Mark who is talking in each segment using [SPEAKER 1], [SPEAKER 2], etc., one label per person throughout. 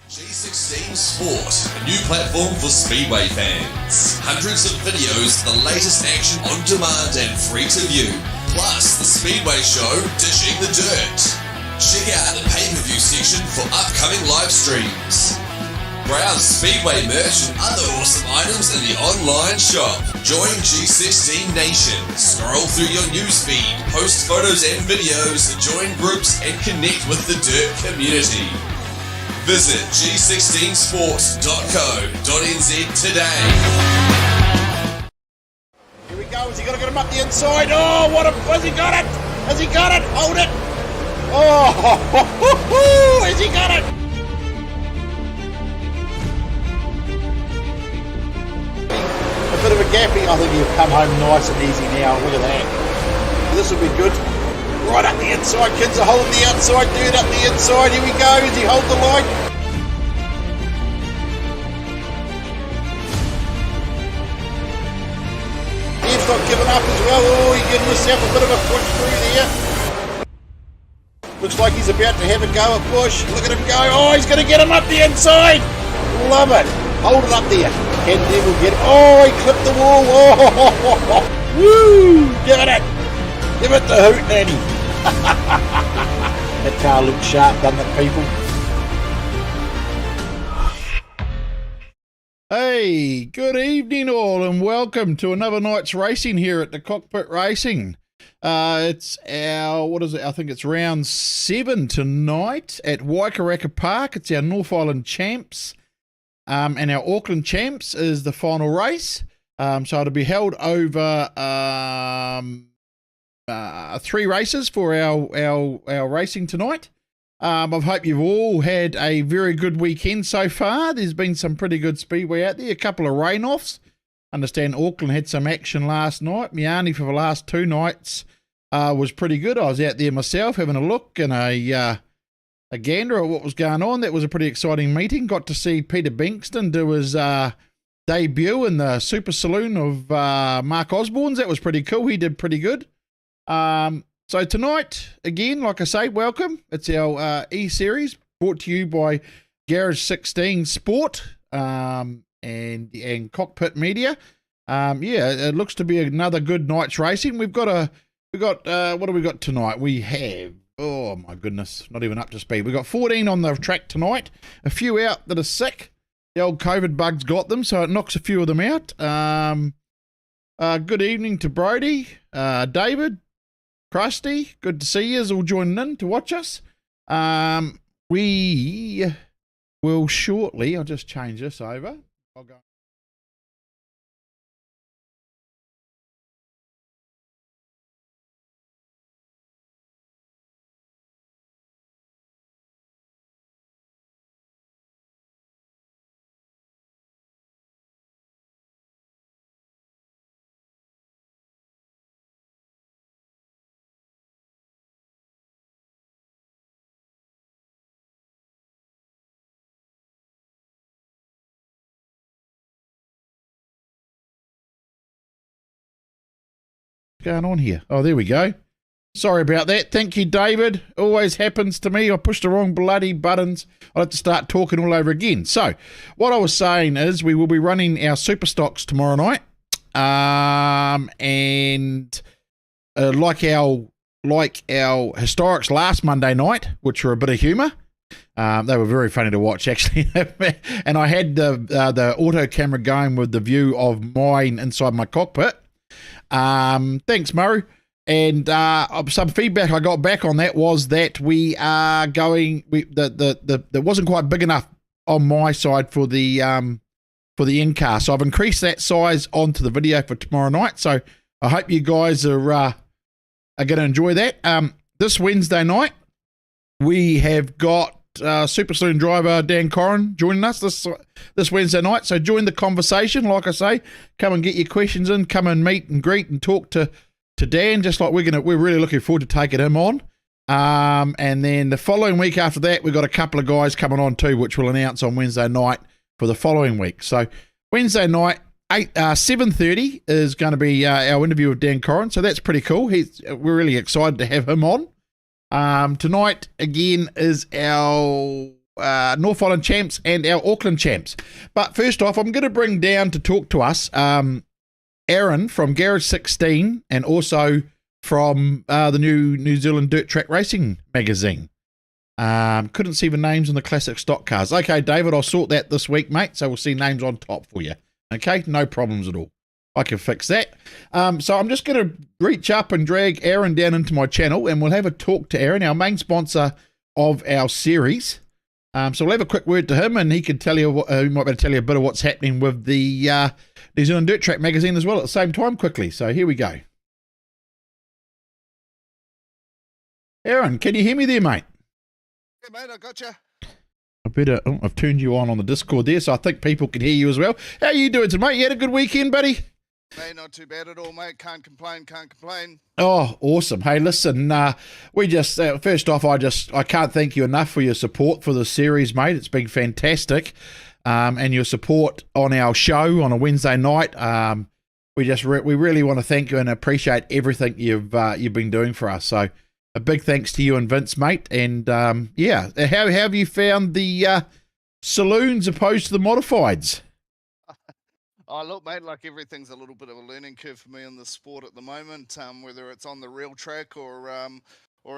[SPEAKER 1] G16 Sport, a new platform for Speedway fans. Hundreds of videos, the latest action on demand and free to view. Plus, the Speedway show, Dishing the Dirt. Check out the pay-per-view section for upcoming live streams. Browse Speedway merch and other awesome items in the online shop. Join G16 Nation. Scroll through your newsfeed, post photos and videos, join groups and connect with the Dirt community. Visit g16sports.co.nz today.
[SPEAKER 2] Here we go. Has he got to get him up the inside? Oh, has he got it? Has he got it? Hold it. Oh, has he got it? A bit of a gappy. I think he'll come home nice and easy now. Look at that. This will be good. Right up the inside, kids are holding the outside, dude up the inside, here we go, as he holds the line. He's not giving up as well, oh, he's getting himself a bit of a push through there. Looks like he's about to have a go at push, look at him go, oh, he's going to get him up the inside. Love it, hold it up there. Can Devil get it? Oh, he clipped the wall, oh, woo, give it, give it the hoot, Nanny. That car looks sharp, doesn't it, people? Hey, good evening all and welcome to another night's racing here at the Cockpit Racing. It's our, what is it? I think it's round 7 tonight at Waikaraka Park. It's our North Island Champs and our Auckland Champs is the final race. So it'll be held over 3 races for our racing tonight. I hope you've all had a very good weekend so far. There's been some pretty good speedway out there, a couple of rain-offs. Understand Auckland had some action last night. Miani for the last 2 nights was pretty good. I was out there myself having a look and a gander at what was going on. That was a pretty exciting meeting. Got to see Peter Bankston do his debut in the Super Saloon of Mark Osborne's. That was pretty cool. He did pretty good. So tonight, again, like I say, welcome. It's our E-Series brought to you by GARAGE16 Sport and Cockpit Media. It looks to be another good night's racing. What do we got tonight? We have, oh my goodness, not even up to speed. We've got 14 on the track tonight, a few out that are sick. The old COVID bug's got them, so it knocks a few of them out. Good evening to Brody, David, Krusty, good to see you all joining in to watch us. We will shortly, I'll just change this over. I'll go. Going on here? Oh, there we go. Sorry about that. Thank you, David. Always happens to me. I pushed the wrong bloody buttons. I'll have to start talking all over again. So, what I was saying is we will be running our super stocks tomorrow night. And like our historics last Monday night, which were a bit of humour. They were very funny to watch, actually. And I had the auto camera going with the view of mine inside my cockpit. Thanks, Murray. And some feedback I got back on that was that we are going. That wasn't quite big enough on my side for the end car, so I've increased that size onto the video for tomorrow night. So I hope you guys are going to enjoy that. This Wednesday night we have got Super Saloon driver Dan Corrin joining us this Wednesday night. So join the conversation, like I say. Come and get your questions in. Come and meet and greet and talk to Dan. Just like we're really looking forward to taking him on. And then the following week after that, we've got a couple of guys coming on too, which we'll announce on Wednesday night for the following week. So Wednesday night, 7:30 is going to be our interview with Dan Corrin. So that's pretty cool. We're really excited to have him on. Tonight again is our North Island champs and our Auckland champs. But first off, I'm going to bring down to talk to us Aaron from GARAGE16 and also from the New Zealand Dirt Track Racing magazine. Couldn't see the names on the classic stock cars. Okay, David, I'll sort that this week, mate, so we'll see names on top for you. Okay, no problems at all. I can fix that. So I'm just going to reach up and drag Aaron down into my channel, and we'll have a talk to Aaron, our main sponsor of our series. So we'll have a quick word to him, and he can tell you, he might be able to tell you a bit of what's happening with the New Zealand Dirt Track magazine as well at the same time quickly. So here we go. Aaron, can you hear me there, mate?
[SPEAKER 3] Yeah, mate, I got you.
[SPEAKER 2] I've turned you on the Discord there, so I think people can hear you as well. How are you doing today, mate? You had a good weekend, buddy?
[SPEAKER 3] Mate, not too bad at all, mate. Can't complain.
[SPEAKER 2] Oh, awesome. Hey, listen, we just, first off, I can't thank you enough for your support for the series, mate. It's been fantastic. And your support on our show on a Wednesday night. We really want to thank you and appreciate everything you've been doing for us. So a big thanks to you and Vince, mate. And yeah, how have you found the saloons opposed to the modifieds?
[SPEAKER 3] Oh, look, mate, like everything's a little bit of a learning curve for me in the sport at the moment, whether it's on the real track or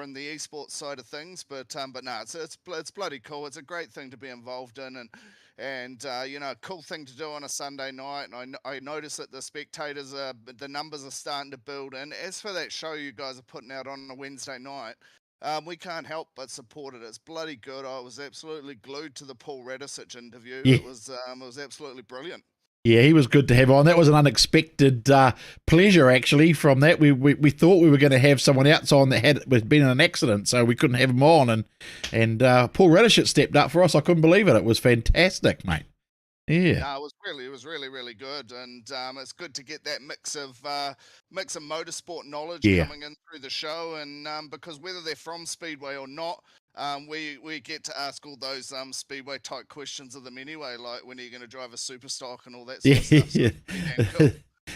[SPEAKER 3] in the esports side of things. But no, it's bloody cool. It's a great thing to be involved in, and you know, a cool thing to do on a Sunday night. And I notice that the spectators the numbers are starting to build. And as for that show you guys are putting out on a Wednesday night, we can't help but support it. It's bloody good. I was absolutely glued to the Paul Radisich interview.
[SPEAKER 2] Yeah.
[SPEAKER 3] It was absolutely brilliant.
[SPEAKER 2] Yeah, he was good to have on. That was an unexpected pleasure, actually, from that. We thought we were going to have someone else on that had been in an accident, so we couldn't have him on. And Paul Radisich stepped up for us. I couldn't believe it. It was fantastic, mate. Yeah.
[SPEAKER 3] No, it was really good, and it's good to get that mix of motorsport knowledge coming in through the show, and because whether they're from Speedway or not, we get to ask all those Speedway type questions of them anyway, like when are you going to drive a Superstock and all that sort of stuff. So it's cool.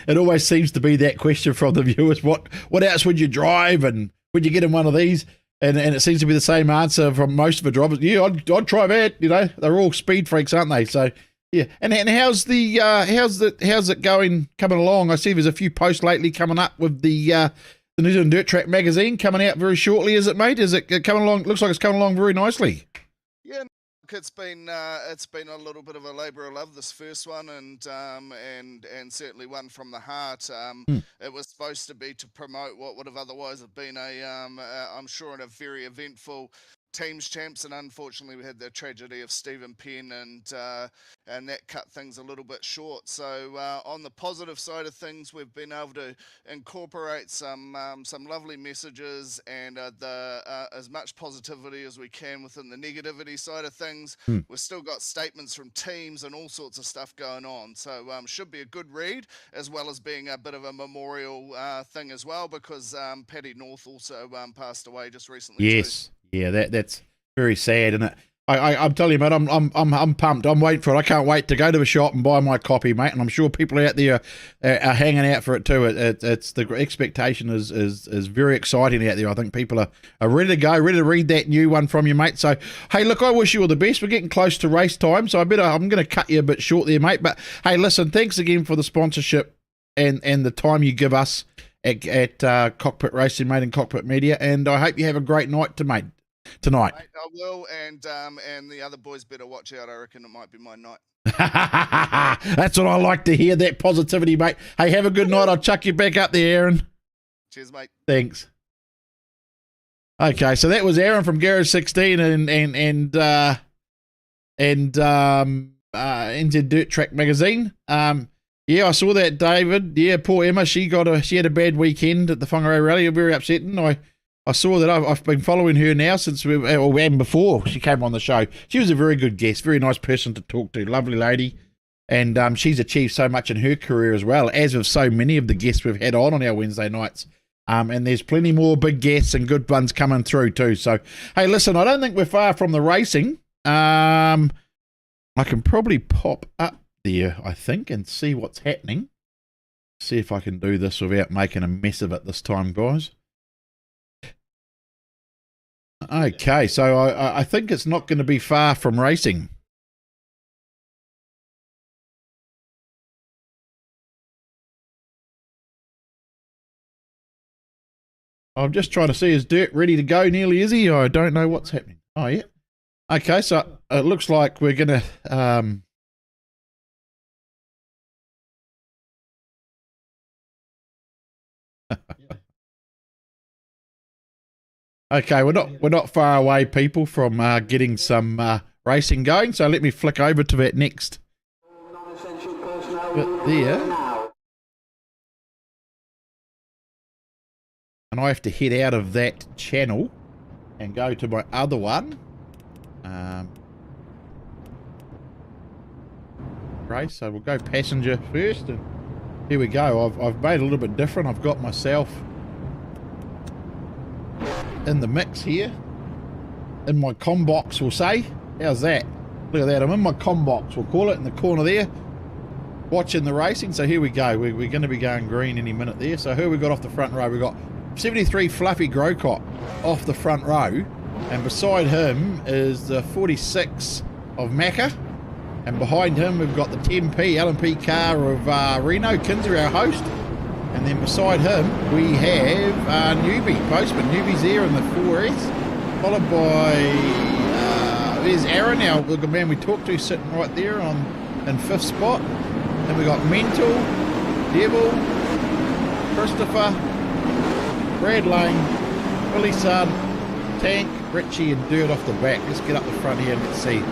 [SPEAKER 2] It always seems to be that question from the viewers. What else would you drive, and would you get in one of these? And it seems to be the same answer from most of the drivers. Yeah, I'd try that. You know, they're all speed freaks, aren't they? So yeah. And how's it coming along? I see there's a few posts lately coming up with the New Zealand Dirt Track magazine coming out very shortly, is it, mate? Is it coming along? Looks like it's coming along very nicely.
[SPEAKER 3] Yeah, it's been a little bit of a labour of love, this first one, and certainly one from the heart. It was supposed to be to promote what would have otherwise have been I'm sure, a very eventful teams champs, and unfortunately we had the tragedy of Stephen Penn, and that cut things a little bit short. So on the positive side of things, we've been able to incorporate some lovely messages and as much positivity as we can within the negativity side of things. We've still got statements from teams and all sorts of stuff going on, so should be a good read, as well as being a bit of a memorial thing as well, because Paddy North also passed away just recently.
[SPEAKER 2] Yes. Too. Yeah, that's very sad, isn't it? I'm telling you, mate, I'm pumped. I'm waiting for it. I can't wait to go to the shop and buy my copy, mate. And I'm sure people out there are hanging out for it too. It's the expectation is very exciting out there. I think people are ready to go, ready to read that new one from you, mate. So hey, look, I wish you all the best. We're getting close to race time, so I'm going to cut you a bit short there, mate. But hey, listen, thanks again for the sponsorship and the time you give us at Cockpit Racing, mate, and Cockpit Media. And I hope you have a great night tonight.
[SPEAKER 3] Mate, I will, and the other boys better watch out. I reckon it might be my night.
[SPEAKER 2] That's what I like to hear, that positivity, mate. Hey, have a good night. I'll chuck you back up there, Aaron.
[SPEAKER 3] Cheers, mate.
[SPEAKER 2] Thanks. Okay, so that was Aaron from GARAGE16 and NZ Dirt Track magazine. Yeah, I saw that, David. Yeah, poor Emma. She had a bad weekend at the Whangarei Rally. Very upsetting. I saw that. I've been following her now and before she came on the show. She was a very good guest, very nice person to talk to, lovely lady, and she's achieved so much in her career as well, as with so many of the guests we've had on our Wednesday nights. And there's plenty more big guests and good ones coming through too. So, hey, listen, I don't think we're far from the racing. I can probably pop up there, I think, and see what's happening. See if I can do this without making a mess of it this time, guys. Okay, so I think it's not going to be far from racing. I'm just trying to see, is Dirt ready to go nearly, is he? I don't know what's happening. Oh, yeah. Okay, so it looks like we're going to... Okay, we're not far away, people, from getting some racing going. So let me flick over to that next bit there, and I have to head out of that channel and go to my other one. Race. So we'll go passenger first, and here we go. I've made a little bit different. I've got myself in the mix here, in my com box, we'll say. How's that? Look at that, I'm in my com box, we'll call it, in the corner there, watching the racing. So here we go, we're going to be going green any minute there. So who we got off the front row? We got 73 Fluffy Grocott off the front row, and beside him is the 46 of Macca, and behind him we've got the 10P LMP car of Reno Kinzer, our host. And then beside him, we have Newbie, Postman. Newbie's there in the 4S, followed by, there's Aaron, the man we talked to, sitting right there in 5th spot. Then we got Mental, Devil, Christopher, Brad Lane, Willie Sun, Tank, Richie, and Dirt off the back. Let's get up the front here and let's see.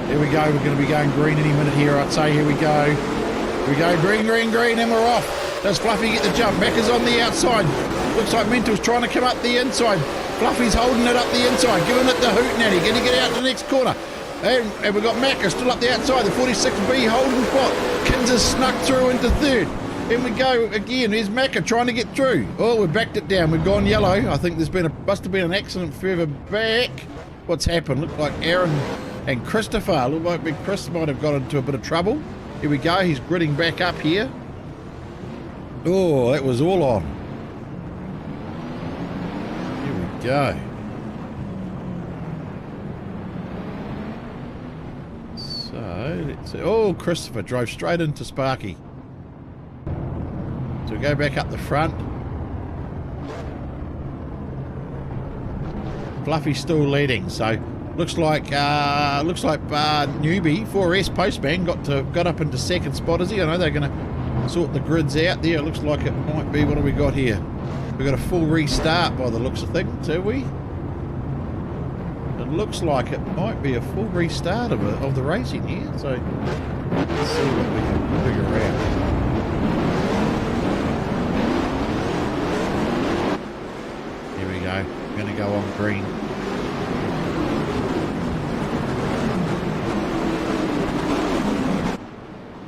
[SPEAKER 2] There we go, we're going to be going green any minute here, I'd say. Here we go. Here we go, green, green, green, and we're off. Does Fluffy get the jump? Macca's on the outside. Looks like Mental's trying to come up the inside. Fluffy's holding it up the inside, giving it the hoot nanny. Going to get out to the next corner. And we've got Macca still up the outside. The 46B holding spot. Kinzer snuck through into 3rd. In we go again. There's Macca trying to get through. Oh, we've backed it down. We've gone yellow. I think there's been must have been an accident further back. What's happened? Looked like Aaron and Christopher. Looked like Big Chris might have got into a bit of trouble. Here we go. He's gritting back up here. Oh, that was all on. Here we go. So, let's see. Oh, Christopher drove straight into Sparky. So we go back up the front. Fluffy's still leading, so looks like Newbie 4S Postman got up into 2nd spot, is he? I know they're going to sort the grids out there. It looks like it might be, what have we got here? We've got a full restart by the looks of things, have we? It looks like it might be a full restart of the racing here, so let's see what we can figure out. Here we go. We're going to go on green.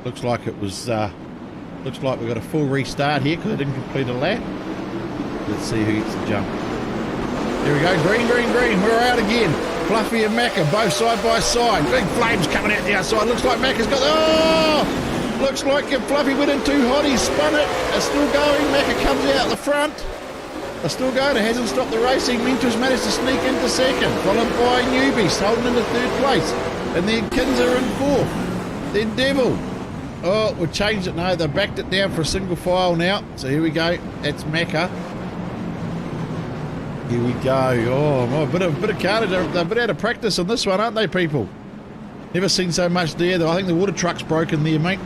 [SPEAKER 2] Looks like it was looks like we've got a full restart here because I didn't complete a lap. Let's see who gets the jump. There we go, green, green, green. We're out again. Fluffy and Macca both side by side. Big flames coming out the outside. Looks like Macca's got... Oh! Looks like Fluffy went in too hot. He spun it. It's still going. Macca comes out the front. They're still going. It hasn't stopped the racing. Mentor's managed to sneak into 2nd. Followed by Newbie, holding into 3rd place. And then Kinzer in 4th. Then Devil. Oh, we've changed it now. They've backed it down for a single file now. So here we go. That's Macca. Here we go. Oh, a bit of carnage. They're a bit out of practice on this one, aren't they, people? Never seen so much there, though. I think the water truck's broken there, mate.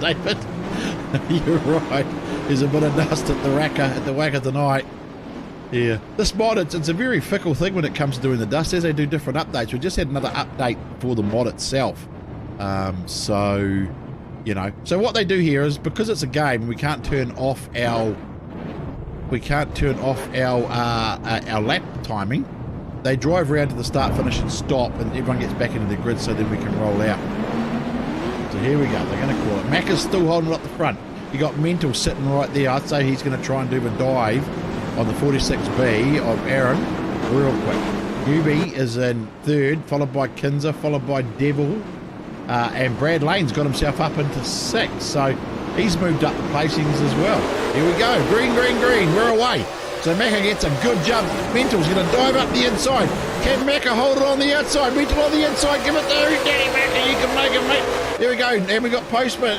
[SPEAKER 2] David, you're right. There's a bit of dust at the whack of the night. Yeah. This mod, it's a very fickle thing when it comes to doing the dust, as they do different updates. We just had another update for the mod itself. So, you know. So what they do here is, because it's a game, we can't turn off our lap timing. They drive around to the start, finish, and stop, and everyone gets back into their grid, so then we can roll out. So here we go. They're going to call it. Macca's still holding it up the front. You got Mental sitting right there. I'd say he's going to try and do a dive on the 46B of Aaron real quick. Newbie is in 3rd, followed by Kinzer, followed by Devil, and Brad Lane's got himself up into 6th, so he's moved up the placings as well. Here we go. Green, green, green. We're away. So Macca gets a good jump. Mental's going to dive up the inside. Can Macca hold it on the outside? Mental on the inside. Give it there. Daddy Macca, you can make it, mate. There we go. And we got Postman.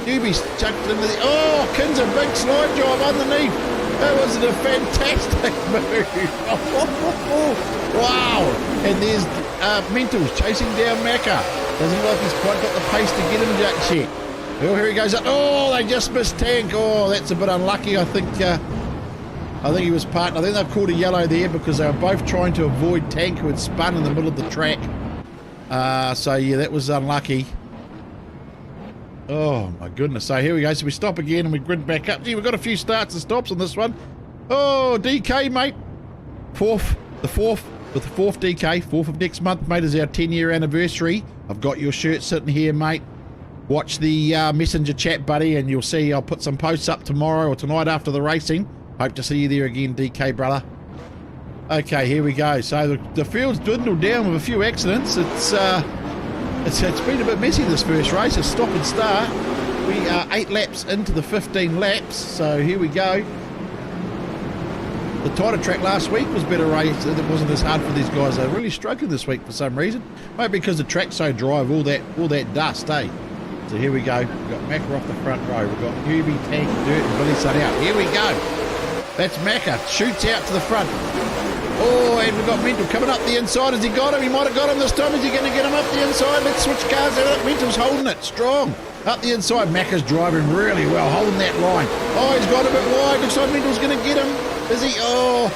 [SPEAKER 2] Newbies chucked into the... Oh, Kin's a big slide job underneath. That was a fantastic move. Wow. And there's Mental's chasing down Macca. Doesn't look like he's quite got the pace to get him just yet. Oh, here he goes up. Oh, they just missed Tank. Oh, that's a bit unlucky. I think he was part. I think they've called a yellow there because they were both trying to avoid Tank, who had spun in the middle of the track. So yeah, that was unlucky. Oh my goodness. So here we go. So we stop again and we grid back up. Gee, we've got a few starts and stops on this one. Oh, DK, mate. The fourth DK, 4th of next month, mate, is our 10-year anniversary. I've got your shirt sitting here, mate. Watch the messenger chat, buddy, and you'll see I'll put some posts up tomorrow or tonight after the racing. Hope to see you there again, DK, brother. Okay, here we go. So the field's dwindled down with a few accidents. It's been a bit messy this first race. It's stop and start. We are 8 laps into the 15 laps, so here we go. The tighter track last week was better race. It wasn't as hard for these guys. They're really struggling this week for some reason. Maybe because the track's so dry with all that dust, eh? So here we go. We've got Macca off the front row. We've got Newbie, Tank, Dirt, and Billy Sun out. Here we go. That's Macca. Shoots out to the front. Oh, and we've got Mental coming up the inside. Has he got him? He might have got him this time. Is he going to get him up the inside? Let's switch cars out. Mental's holding it strong. Up the inside, Macca's driving really well, holding that line. Oh, he's got a bit wide. Looks like Mental's going to get him. Is he? Oh,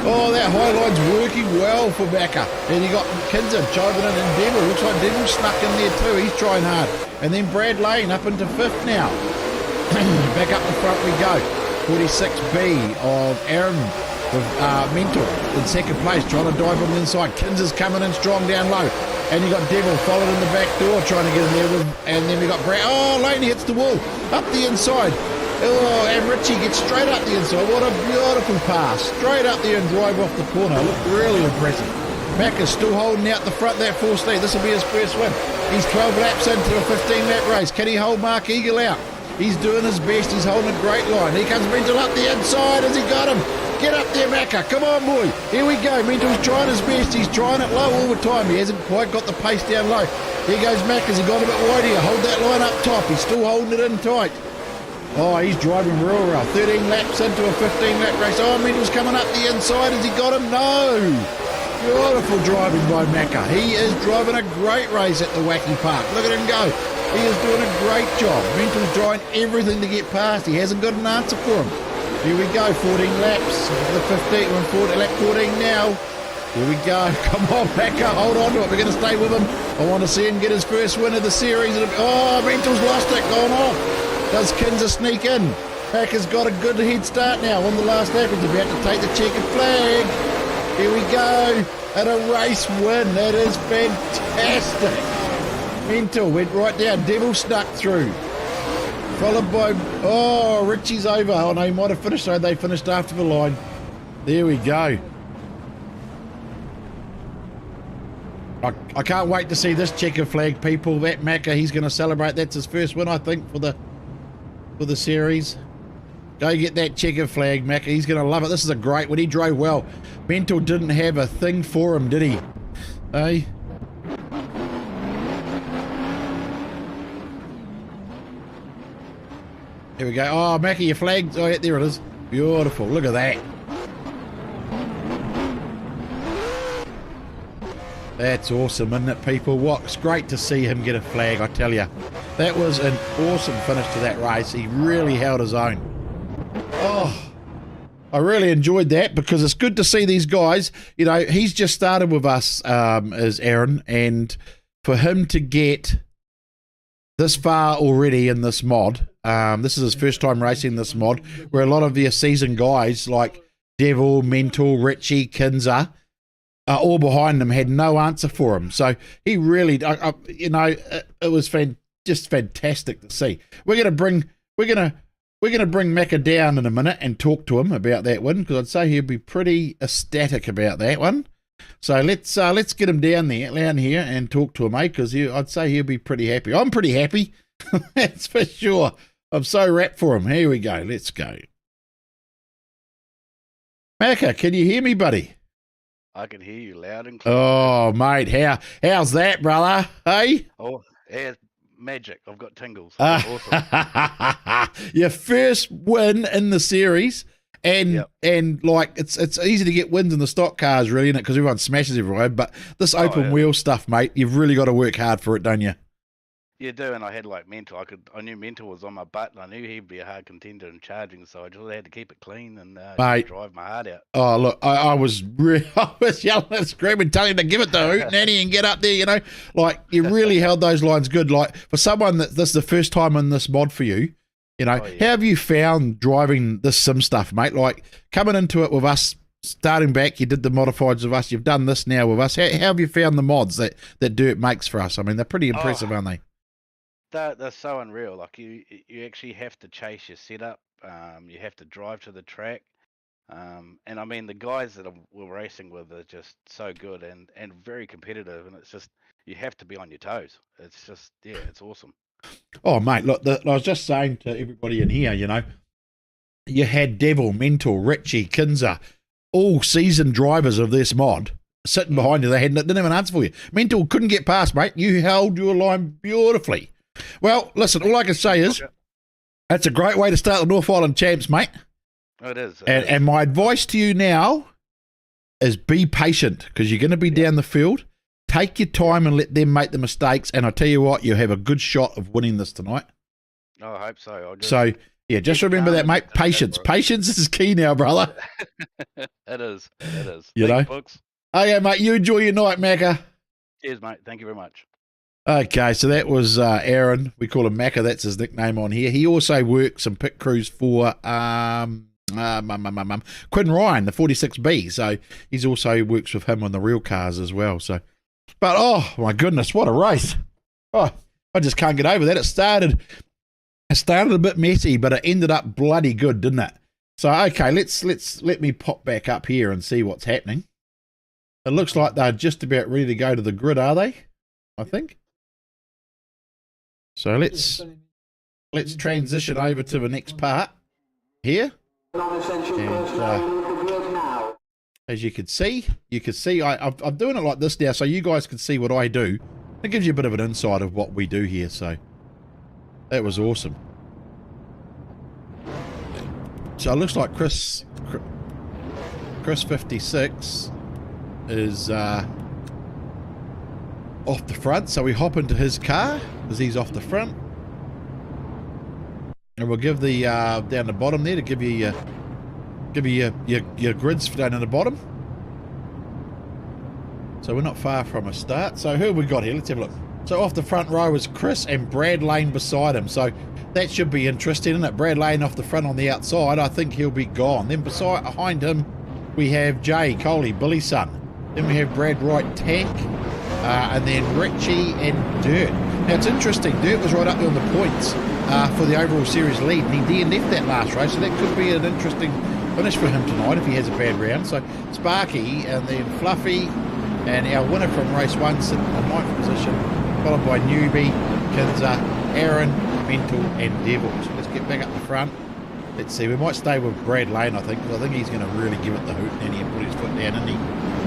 [SPEAKER 2] oh, that high line's working well for Macca. And you got Kinza driving in, and Devil. Looks like Devil snuck in there too. He's trying hard. And then Brad Lane up into 5th now. Back up the front we go. 46B of Aaron with Mental in 2nd place, trying to dive on the inside. Kinza's coming in strong down low. And you got Devil followed in the back door, trying to get in there with, and then we got Brad. Oh, Lane hits the wall. Up the inside. Oh, and Richie gets straight up the inside. What a beautiful pass. Straight up there and drive off the corner. Looked really impressive. Macca's still holding out the front, that 4th lead. This will be his first win. He's 12 laps into a 15-lap race. Can he hold Mark Eagle out? He's doing his best. He's holding a great line. Here comes Mental up the inside. Has he got him? Get up there, Macca. Come on, boy. Here we go. Mental's trying his best. He's trying it low all the time. He hasn't quite got the pace down low. Here goes Macca. He got a bit wide here. Hold that line up top. He's still holding it in tight. Oh, he's driving real well. 13 laps into a 15-lap race. Oh, Mental's coming up the inside. Has he got him? No. Beautiful driving by Macca. He is driving a great race at the Wacky Park. Look at him go. He is doing a great job. Mental's trying everything to get past. He hasn't got an answer for him. Here we go. 14 laps. The 15. We're on lap 14 now. Here we go. Come on, Macca. Hold on to it. We're going to stay with him. I want to see him get his first win of the series. Oh, Mental's lost it. Gone off. Does Kinza sneak in? Macca's got a good head start now on the last lap. He's about to take the checkered flag. Here we go. And a race win. That is fantastic. Mental went right down. Devil snuck through. Followed by... Oh, Richie's over. Oh, no, he might have finished. So they finished after the line. There we go. I can't wait to see this checkered flag, people. That Macca, he's going to celebrate. That's his first win, I think, for the series. Go get that checkered flag, Macca. He's going to love it. This is a great one. He drove well. Mental didn't have a thing for him, did he? Hey? Here we go. Oh, Macca, your flag. Oh, yeah, there it is. Beautiful. Look at that. That's awesome, isn't it, people? It's great to see him get a flag, I tell you. That was an awesome finish to that race. He really held his own. Oh, I really enjoyed that because it's good to see these guys. You know, he's just started with us as Aaron, and for him to get this far already in this mod, this is his first time racing this mod, where a lot of the seasoned guys like Devil, Mental, Richie, Kinza, all behind him had no answer for him. So he really, you know, it was just fantastic to see. We're gonna bring Macca down in a minute and talk to him about that one, because I'd say he'd be pretty ecstatic about that one. So let's get him down here and talk to him, mate, because I'd say he'll be pretty happy. I'm pretty happy, that's for sure. I'm so wrapped for him. Here we go. Let's go. Macca, can you hear me, buddy?
[SPEAKER 4] I can hear you loud and clear.
[SPEAKER 2] Oh, mate, how's that, brother? Hey?
[SPEAKER 4] Oh, yeah, magic. I've got tingles. Awesome.
[SPEAKER 2] Your first win in the series, and like it's easy to get wins in the stock cars, really, isn't it? Because everyone smashes everyone. But this open wheel stuff, mate, you've really got to work hard for it, don't you?
[SPEAKER 4] You do, and I had like Mental. I knew Mental was on my butt, and I knew he'd be a hard contender in charging, so I just had to keep it clean and drive my heart out.
[SPEAKER 2] Oh, look, I was yelling and screaming, telling him to give it to Hoot Nanny and get up there, you know. Like, you really held those lines good. Like, for someone that this is the first time in this mod for you, you know, how have you found driving this sim stuff, mate? Like, coming into it with us, starting back, you did the modifieds with us, you've done this now with us. How have you found the mods that Dirt makes for us? I mean, they're pretty impressive, aren't they?
[SPEAKER 4] They're so unreal. Like you actually have to chase your setup. You have to drive to the track. And I mean, the guys that we're racing with are just so good and very competitive. And it's just, you have to be on your toes. It's just, it's awesome.
[SPEAKER 2] Oh, mate, look, I was just saying to everybody in here, you know, you had Devil, Mental, Richie, Kinzer, all seasoned drivers of this mod sitting behind you. They didn't have an answer for you. Mental couldn't get past, mate. You held your line beautifully. Well, listen, all I can say is that's a great way to start the North Island Champs, mate.
[SPEAKER 4] It is.
[SPEAKER 2] And my advice to you now is be patient because you're going to be down the field. Take your time and let them make the mistakes. And I tell you what, you have a good shot of winning this tonight.
[SPEAKER 4] I hope so.
[SPEAKER 2] Just remember that, mate. Patience. Patience is key now, brother.
[SPEAKER 4] It is.
[SPEAKER 2] You know?
[SPEAKER 4] Books.
[SPEAKER 2] Okay, mate, you enjoy your night, Macca.
[SPEAKER 4] Cheers, mate. Thank you very much.
[SPEAKER 2] Okay, so that was Aaron. We call him Macca. That's his nickname on here. He also works some pit crews for Quinn Ryan, the 46B. So he's also works with him on the real cars as well. So, but oh my goodness, what a race! Oh, I just can't get over that. It started a bit messy, but it ended up bloody good, didn't it? So okay, let me pop back up here and see what's happening. It looks like they're just about ready to go to the grid, are they? I think. So let's transition over to the next part here. And, as you can see, I'm doing it like this now so you guys can see what I do. It gives you a bit of an insight of what we do here. So that was awesome. So it looks like Chris 56 is off the front, so we hop into his car because he's off the front, and we'll give the down the bottom there to give you your grids down in the bottom. So we're not far from a start. So who have we got here? Let's have a look. So off the front row is Chris and Brad Lane beside him. So that should be interesting, isn't it? Brad Lane off the front on the outside. I think he'll be gone. Then behind him we have Jay Coley, Billy's son. Then we have Brad Wright, Tank. And then Richie and Dirt. Now it's interesting, Dirt was right up there on the points for the overall series lead, and he DNF'd that last race, so that could be an interesting finish for him tonight if he has a bad round. So Sparky and then Fluffy and our winner from race 1 sitting in the 9th position, followed by Newbie, Kinzer, Aaron, Mental and Devil. So let's get back up the front. Let's see, we might stay with Brad Lane, I think, because I think he's going to really give it the hoot and he'll put his foot down, isn't he?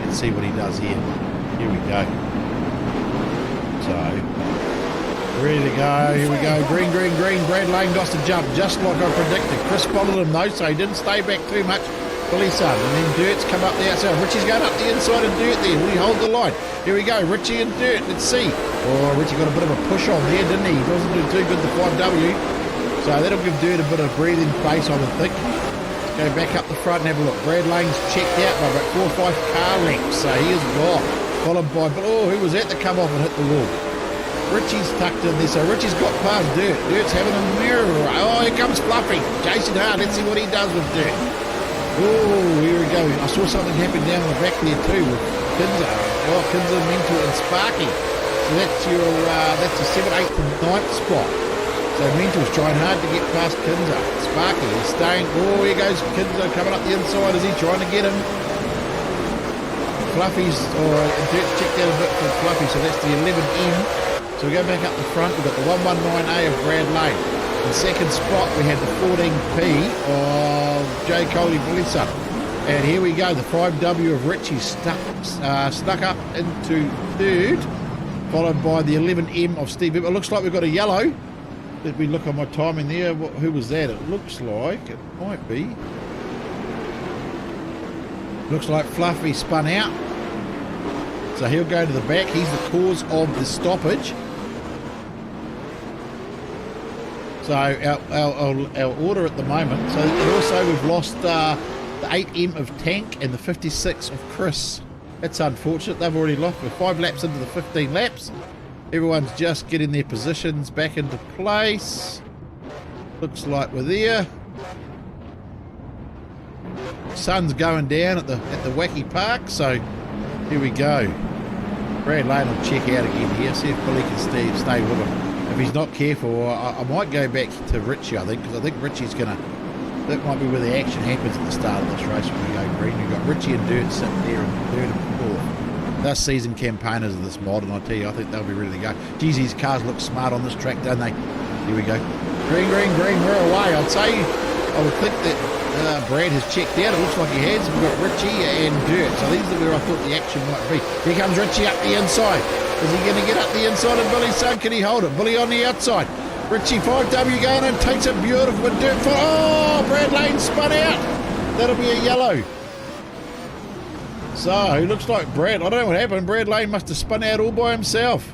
[SPEAKER 2] Let's see what he does here. Here we go. So, ready to go. Here we go. Green. Brad Lane got to jump just like I predicted. Chris followed him though, so he didn't stay back too much. Billy's son. And then Dirt's come up the outside. Richie's going up the inside of Dirt there. Will he hold the line? Here we go. Richie and Dirt. Let's see. Oh, Richie got a bit of a push on there, didn't he? He wasn't doing too good, the 5W. So that'll give Dirt a bit of breathing space, I would think. Let's go back up the front and have a look. Brad Lane's checked out by about 4 or 5 car lengths. So he is gone. Followed by, who was that that come off and hit the wall? Richie's tucked in there, so Richie's got past Dirt. Dirt's having a mirror. Oh, here comes Fluffy. Chasing hard. Let's see what he does with Dirt. Oh, here we go. I saw something happen down in the back there too with Kinzer. Oh, Kinzer, Mental and Sparky. So that's your, that's the 7th, 8th and 9th spot. So Mental's trying hard to get past Kinzer. Sparky is staying. Oh, here goes Kinzer coming up the inside. Is he trying to get him? Fluffy's, Dirt's checked out a bit for Fluffy, so that's the 11M. So we go back up the front, we've got the 119A of Brad Lane. In second spot, we had the 14P of Jay Coley Billy's son. And here we go. The 5W of Richie stuck up into third, followed by the 11M of Steve. It looks like we've got a yellow. Let me look on my timing there. Who was that? It looks like it might be. Looks like Fluffy spun out. So he'll go to the back. He's the cause of the stoppage. So our order at the moment. So and also we've lost the 8M of Tank and the 56 of Chris. That's unfortunate. They've already lost. We're 5 laps into the 15 laps. Everyone's just getting their positions back into place. Looks like we're there. Sun's going down at the Wacky Park, so here we go. Brad Lane will check out again here, see if Billy can stay with him. If he's not careful, I might go back to Richie, I think, because I think Richie's going to... That might be where the action happens at the start of this race when we go green. You've got Richie and Dirt sitting there in third and fourth. They're seasoned campaigners of this mod, and I tell you, I think they'll be ready to go. Geez, these cars look smart on this track, don't they? Here we go. Green, we're away. I'd say, I would think that Brad has checked out. It looks like he has. We've got Richie and Dirt. So these are where I thought the action might be. Here comes Richie up the inside. Is he going to get up the inside of Billy's son? Can he hold it? Billy on the outside. Richie 5W going and takes it beautiful with Dirt. Oh, Brad Lane spun out. That'll be a yellow. So, it looks like Brad. I don't know what happened. Brad Lane must have spun out all by himself.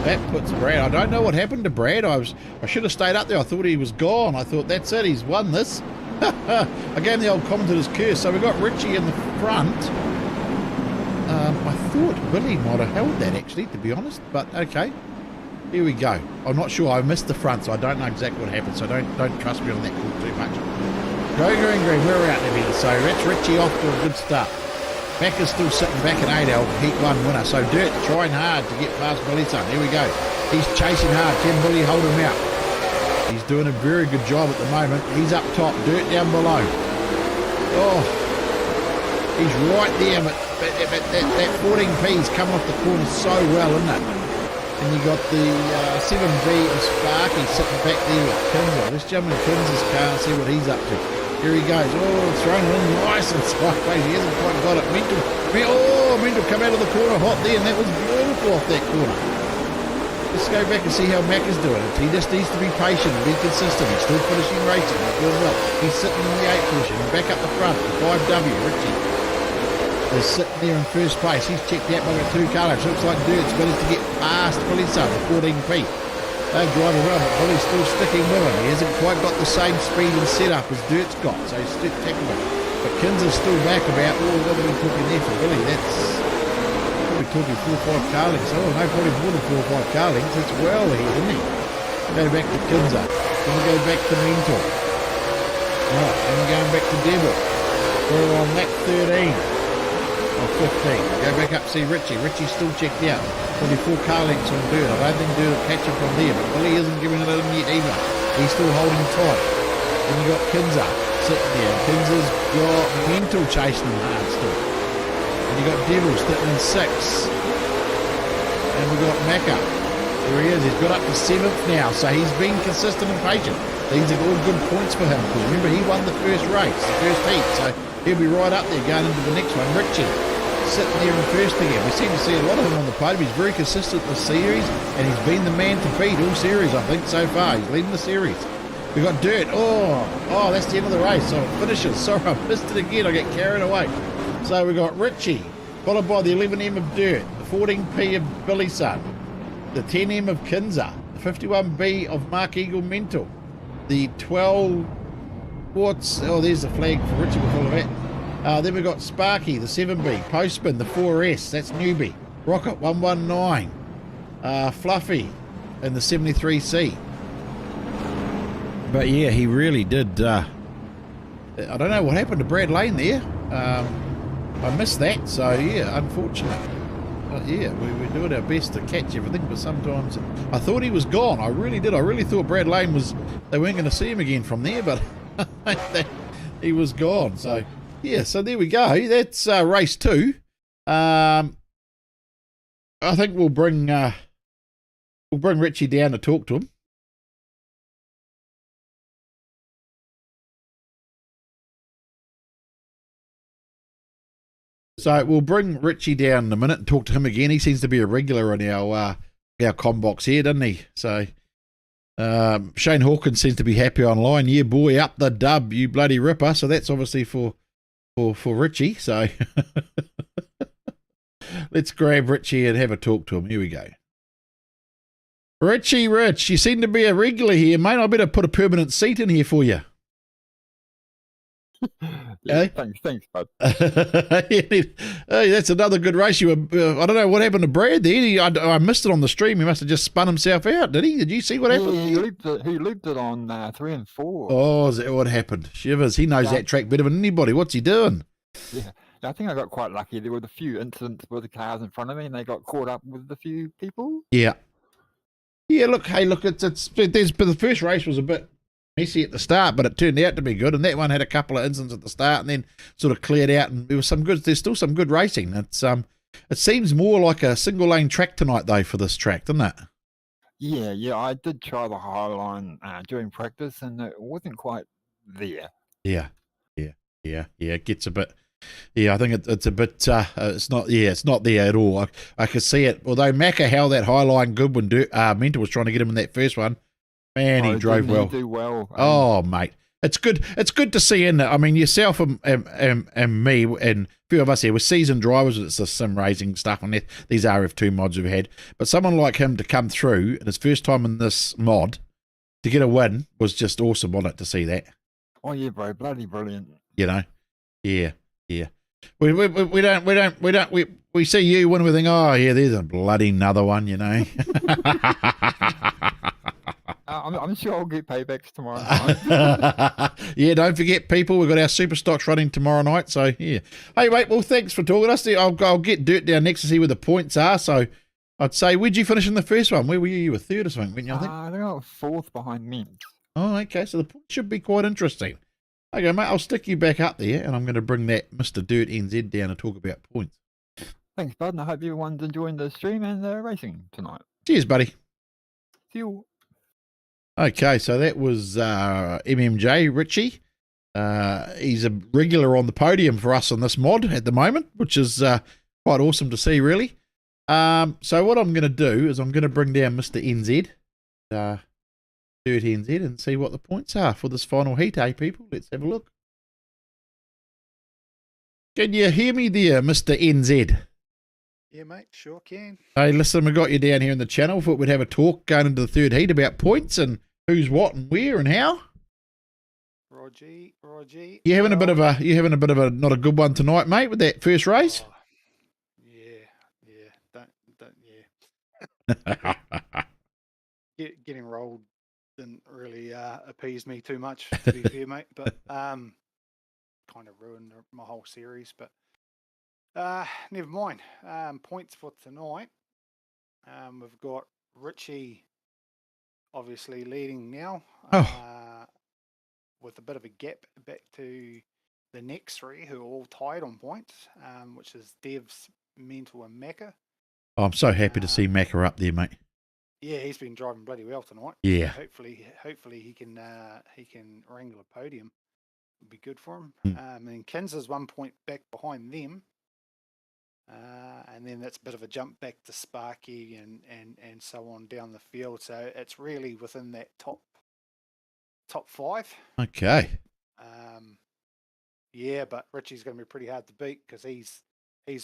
[SPEAKER 2] That puts Brad. I don't know what happened to Brad. I should have stayed up there. I thought he was gone. I thought that's it. He's won this. I gave him the old commentator's curse. So we got Richie in the front. I thought Billy might have held that actually, to be honest. But okay, here we go. I'm not sure. I missed the front, so I don't know exactly what happened. So don't trust me on that call too much. Green. We're out there. So that's Richie off to a good start. Macca's still sitting back at 8 Heat 1 winner. So Dirt trying hard to get past Billy's son. Here we go. He's chasing hard. Can Billy hold him out? He's doing a very good job at the moment. He's up top. Dirt down below. Oh, he's right there. But that 14P's coming off the corner so well, isn't it? And you got the 7B of Sparky sitting back there with Kinzer. Let's jump in Kinzer's car and see what he's up to. Here he goes. Oh, thrown it in nice and sideways. He hasn't quite got it. Mental come out of the corner hot there, and that was beautiful off that corner. Let's go back and see how Mac is doing it. He just needs to be patient and be consistent. He's still finishing racing. He's doing well. He's sitting in the 8th position. And back up the front, the 5W, Richie is sitting there in first place. He's checked out by the 2 car laps. Looks like Dirt's managed to get past Billy's son, the 14P. They drive around, but Billy's still sticking with him. He hasn't quite got the same speed and setup as Dirt's got, so he's still tackling him. But Kinzer's still back about, what are we talking there for Billy? That's, we're talking 4 or 5 car lengths. Oh, no, probably more than 4 or 5 car lengths. It's well ahead, isn't he? Go back to Kinzer. Then we go back to Mentor. Right, then we're going back to Devil. We're on lap 13. Or 15. Go back up, see Richie. Richie's still checked out. Probably 4 car lengths on Dirt. I don't think Dirt will catch him from there, but Billy isn't giving it in yet either. He's still holding tight. Then you got Kinzer sitting there. Kinzer's got Mental chasing him hard still. And you got Devil sitting in 6. And we got Macca. There he is. He's got up to 7th now, so he's been consistent and patient. These are all good points for him, because remember, he won the first race, the first heat, so he'll be right up there going into the next one. Richard sitting there in first again. We seem to see a lot of him on the podium. He's very consistent this series, and he's been the man to beat all series, I think, so far. He's leading the series. We've got Dirt. Oh, that's the end of the race. So it finishes. Sorry, I missed it again. I get carried away. So we've got Richie, followed by the 11M of Dirt, the 14P of Billy Son, the 10M of Kinzer, the 51B of Mark Eagle Mental, the 12... there's the flag for Richie before that. Then we've got Sparky, the 7B, Postman, the 4S, that's newbie. Rocket 119, Fluffy, and the 73C. But yeah, he really did. I don't know what happened to Brad Lane there. I missed that, so yeah, unfortunate. yeah, we're doing our best to catch everything, but sometimes I thought he was gone. I really did. I really thought Brad Lane they weren't going to see him again from there, but he was gone. So, yeah, so there we go. That's race 2. I think we'll bring Richie down to talk to him. So we'll bring Richie down in a minute and talk to him again. He seems to be a regular on our combox here, doesn't he? So Shane Hawkins seems to be happy online. Yeah, boy, up the dub, you bloody ripper. So that's obviously for Richie. So let's grab Richie and have a talk to him. Here we go. Richie, Rich, you seem to be a regular here, mate. I better put a permanent seat in here for you.
[SPEAKER 5] Yeah, thanks, bud.
[SPEAKER 2] Hey, that's another good race. You were, I don't know what happened to Brad there. I missed it on the stream. He must have just spun himself out, did he? Did you see what happened?
[SPEAKER 5] Yeah, he looped it on 3 and 4.
[SPEAKER 2] Oh, is that what happened? Shivers. He knows that track better than anybody. What's he doing?
[SPEAKER 5] Yeah, I think I got quite lucky. There were a few incidents with the cars in front of me, and they got caught up with a few people.
[SPEAKER 2] Yeah. Yeah, look, it's the first race was a bit messy at the start, but it turned out to be good, and that one had a couple of incidents at the start and then sort of cleared out, and there's still some good racing. It seems more like a single lane track tonight though for this track, doesn't it?
[SPEAKER 5] Yeah, I did try the high line during practice, and it wasn't quite there.
[SPEAKER 2] Yeah, it gets a bit. Yeah, I think it's a bit. It's not. Yeah, it's not there at all. I could see it. Although Macca held that high line good when Mentor was trying to get him in that first one. Man, he drove well.
[SPEAKER 5] He do well.
[SPEAKER 2] Oh, mate, it's good. It's good to see in it. I mean, yourself and me and a few of us here, we're seasoned drivers. It's the sim racing stuff and these RF2 mods we've had. But someone like him to come through and his first time in this mod to get a win was just awesome on it to see that.
[SPEAKER 5] Oh yeah, bro, bloody brilliant.
[SPEAKER 2] You know, yeah. We see you win, we think, oh yeah, there's a bloody another one, you know.
[SPEAKER 5] I'm sure I'll get paybacks tomorrow
[SPEAKER 2] night. Yeah, don't forget, people, we've got our super stocks running tomorrow night. So yeah. Hey, mate. Well, thanks for talking to us. I'll get Dirt down next to see where the points are. So I'd say, where'd you finish in the first one? Where were you? You were third or something, weren't you? I think.
[SPEAKER 5] I think I was 4th behind Mint.
[SPEAKER 2] Oh, okay. So the points should be quite interesting. Okay, mate. I'll stick you back up there, and I'm going to bring that Mr. Dirt NZ down and talk about points.
[SPEAKER 5] Thanks, bud. And I hope everyone's enjoying the stream and the racing tonight.
[SPEAKER 2] Cheers, buddy.
[SPEAKER 5] See you.
[SPEAKER 2] Okay, so that was MMJ Richie. He's a regular on the podium for us on this mod at the moment, which is quite awesome to see, really. So what I'm going to do is I'm going to bring down Mr. NZ, Dirt NZ, and see what the points are for this final heat, eh, people? Let's have a look. Can you hear me there, Mr. NZ?
[SPEAKER 6] Yeah, mate, sure can.
[SPEAKER 2] Hey, listen, we got you down here in the channel. Thought we'd have a talk going into the third heat about points and who's what and where and how.
[SPEAKER 6] Roger.
[SPEAKER 2] You having a bit of a not a good one tonight, mate, with that first race?
[SPEAKER 6] Oh, yeah. Getting rolled didn't really appease me too much, to be fair, mate. But kind of ruined my whole series. But never mind. Points for tonight. We've got Richie obviously leading now. With a bit of a gap back to the next 3 who are all tied on points, which is Devs, Mental and Macca.
[SPEAKER 2] Oh, I'm so happy to see Macca up there, mate.
[SPEAKER 6] Yeah, he's been driving bloody well tonight.
[SPEAKER 2] Yeah.
[SPEAKER 6] So hopefully he can wrangle a podium. It'd be good for him. And Kinser's 1 point back behind them. And then that's a bit of a jump back to Sparky and so on down the field. So it's really within that top 5.
[SPEAKER 2] Okay.
[SPEAKER 6] Yeah, but Richie's going to be pretty hard to beat because he's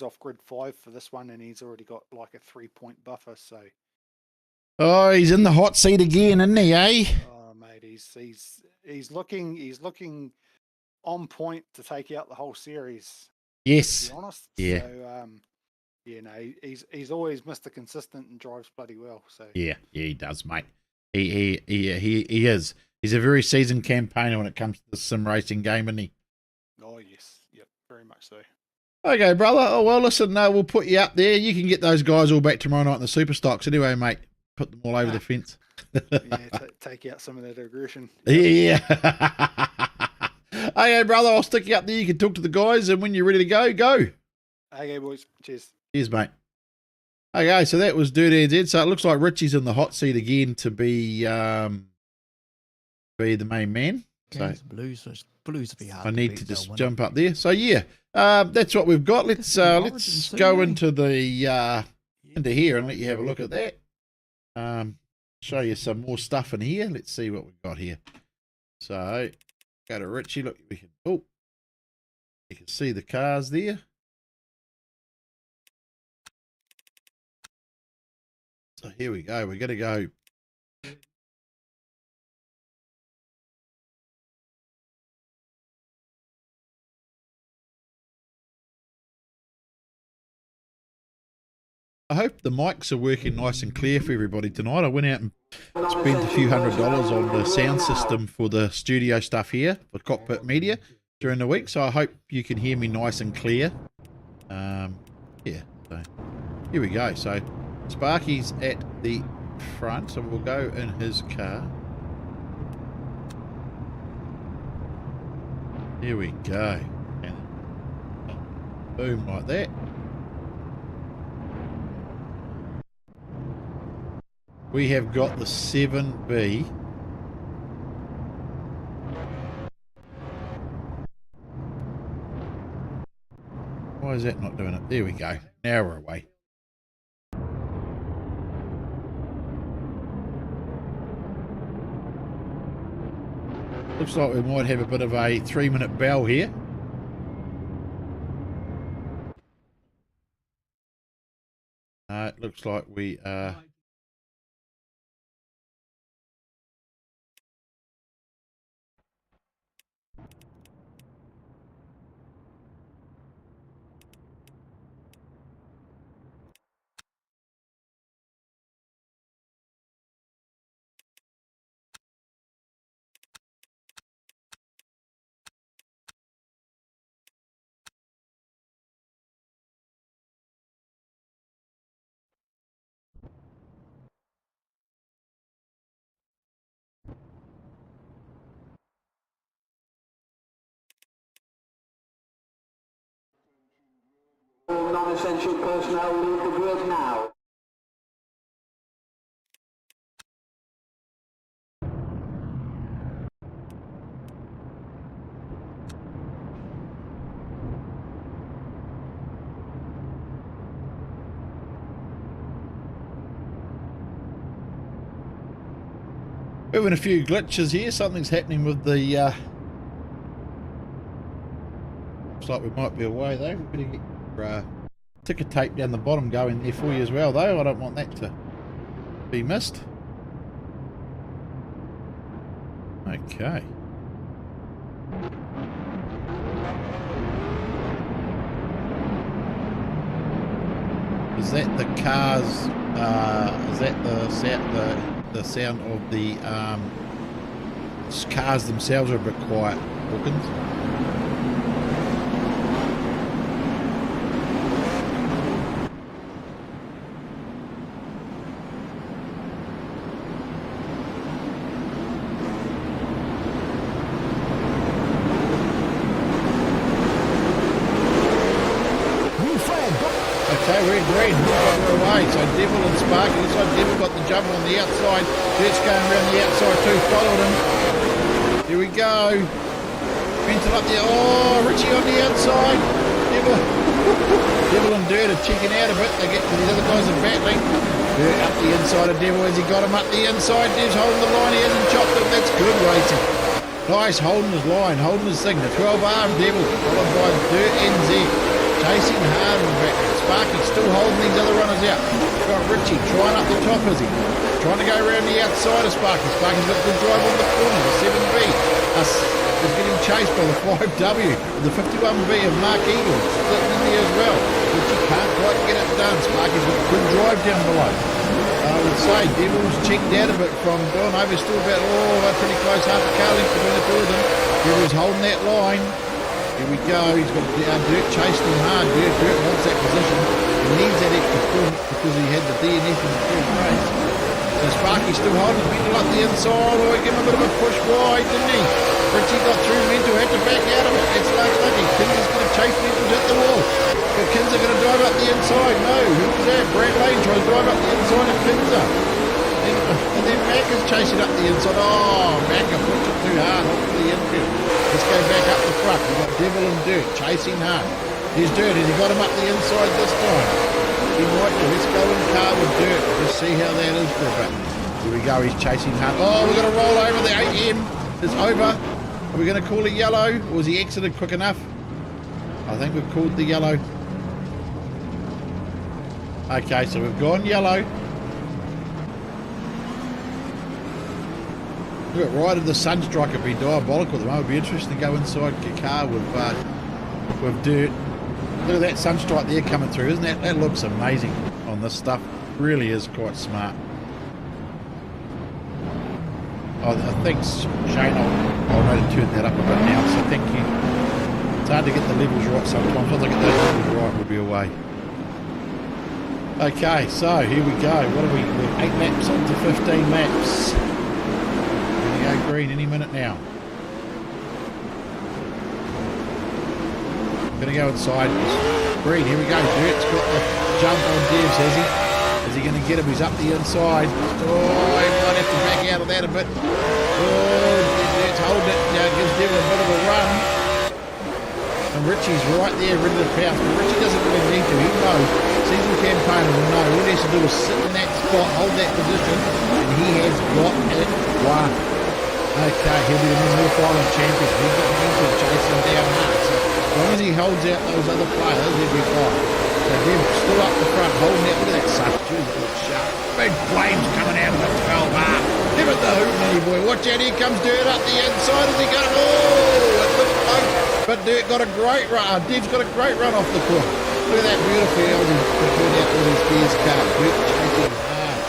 [SPEAKER 6] off grid 5 for this one, and he's already got like a 3-point buffer. So.
[SPEAKER 2] Oh, he's in the hot seat again, isn't he? Eh?
[SPEAKER 6] Oh, mate, he's looking on point to take out the whole series.
[SPEAKER 2] Yes.
[SPEAKER 6] To be honest.
[SPEAKER 2] Yeah.
[SPEAKER 6] So, he's always Mr. Consistent and drives bloody well. So.
[SPEAKER 2] Yeah, he does, mate. He is. He's a very seasoned campaigner when it comes to the sim racing game, isn't he?
[SPEAKER 6] Oh yes, yep, very much so.
[SPEAKER 2] Okay, brother. Oh, well, listen, we'll put you up there. You can get those guys all back tomorrow night in the super stocks anyway, mate. Put them all over the fence.
[SPEAKER 6] Yeah, take out some of that aggression.
[SPEAKER 2] Yeah. Okay, brother, I'll stick you up there. You can talk to the guys, and when you're ready to go, go.
[SPEAKER 6] Okay, boys. Cheers.
[SPEAKER 2] Cheers, mate. Okay, so that was Dirty NZ. So it looks like Richie's in the hot seat again to be the main man. So
[SPEAKER 7] Blues will be hard.
[SPEAKER 2] I need to just jump up there. So yeah, that's what we've got. Let's go into the into here and let you have a look at that. Show you some more stuff in here. Let's see what we've got here. So go to Richie. Look, we can. Oh, you can see the cars there. So here we go. We're going to go. I hope the mics are working nice and clear for everybody tonight. I went out and spent a few $100s on the sound system for the studio stuff here for Cockpit Media during the week. So I hope you can hear me nice and clear. Yeah, so here we go. So Sparky's at the front, so we'll go in his car. Here we go. And boom, like that. We have got the 7B. Why is that not doing it? There we go. Now we're away. Looks like we might have a bit of a 3-minute bell here. It looks like we are...
[SPEAKER 8] All non-essential personnel leave the grid now.
[SPEAKER 2] We're having a few glitches here. Something's happening with the... Looks like we might be away though. We better get your ticker tape down the bottom going there for you as well though. I don't want that to be missed. Okay. Is that the cars? Is that the sound of the cars themselves are a bit quiet, Hawkins? Okay, we're in green. We're away. So Devil and Sparky. Looks like Devil got the jump on the outside. Jet's going around the outside too. Followed him. Here we go. Mental up there. Oh, Richie on the outside. Devil. Devil and Dirt are checking out a bit. They get to the other guys are battling. Dirt up the inside of Devil as he got him up the inside. Dev's holding the line. He hasn't chopped him. That's good racing. Nice, holding his line, holding his thing. The 12-arm Devil, followed by Dirt NZ. Chasing hard in the back. Sparky's still holding these other runners out. Got Richie trying up the top, is he? Trying to go around the outside of Sparky. Sparky's got a good drive on the corner. The 7B is getting chased by the 5W. The 51B of Mark Eagle splitting in there as well. Richie can't quite get it done. Sparky's got a good drive down below. I would say Devil's checked out a bit from going over. Still about, they're pretty close, half a car length between the two of them. Devil's holding that line. Here we go. He's got Dirt chasing him hard. Dirt wants that position. He needs that extra point because he had the DNF in the first race. So Sparky's still holding Mental up the inside. Oh, he gave him a bit of a push wide, didn't he? Richie got through Mental, had to back out of it. It's lucky. Kinsley's going to chase Mental, hit the wall. But Kinsley going to drive up the inside. No, who was that? Brad Lane trying to drive up the inside of Kinsley. And then Mac is chasing up the inside. Oh, Mac pushed it too hard off to the infield. Let's go back up the front. We've got Devil and Dirt chasing hard. Here's Dirt, and he got him up the inside this time. He might do. Let's go in car with Dirt. Let's see how that is for a bit. Here we go. He's chasing hard. Oh, we're going to roll over. The 8M is over. Are we going to call it yellow? Or was he exited quick enough? I think we've called the yellow. Okay, so we've gone yellow. Look, right at the Sunstrike would be diabolical at the moment. It would be interesting to go inside the car with Dirt. Look at that Sunstrike there coming through, isn't that? That looks amazing on this stuff. Really is quite smart. I think Shane, I'll need to turn that up a bit now. So thank you. It's hard to get the levels right sometimes. Once I get those levels right, we'll be away. Okay, so here we go. What are we? We're 8 laps on to 15 laps. Go green any minute now. Gonna go inside. Green, here we go. Dirt's got the jump on Devs, has he? Is he gonna get him? He's up the inside. Oh, he might have to back out of that a bit. Oh, Dirt's holding it. Now gives Devil a bit of a run. And Richie's right there, ready to pounce. But Richie doesn't really need to. He knows. Season campaigner will know. All he has to do is sit in that spot, hold that position, and he has got it won. Okay, he'll be the North Island champion. He's got Mental chasing him down hard. So as long as he holds out those other players, he'll be fine. So him still up the front, holding out. Look at that sun. Jeez, it looks sharp. Big flames coming out of the 12R. Give it the hoot, Manny boy. Watch out, here comes Dirt up the inside. Has he got it? Oh, it looks close. But Dirt got a great run. Dev's got a great run off the corner. Look at that beautiful Elgin to turn out with his Bears car. Dirt chasing hard.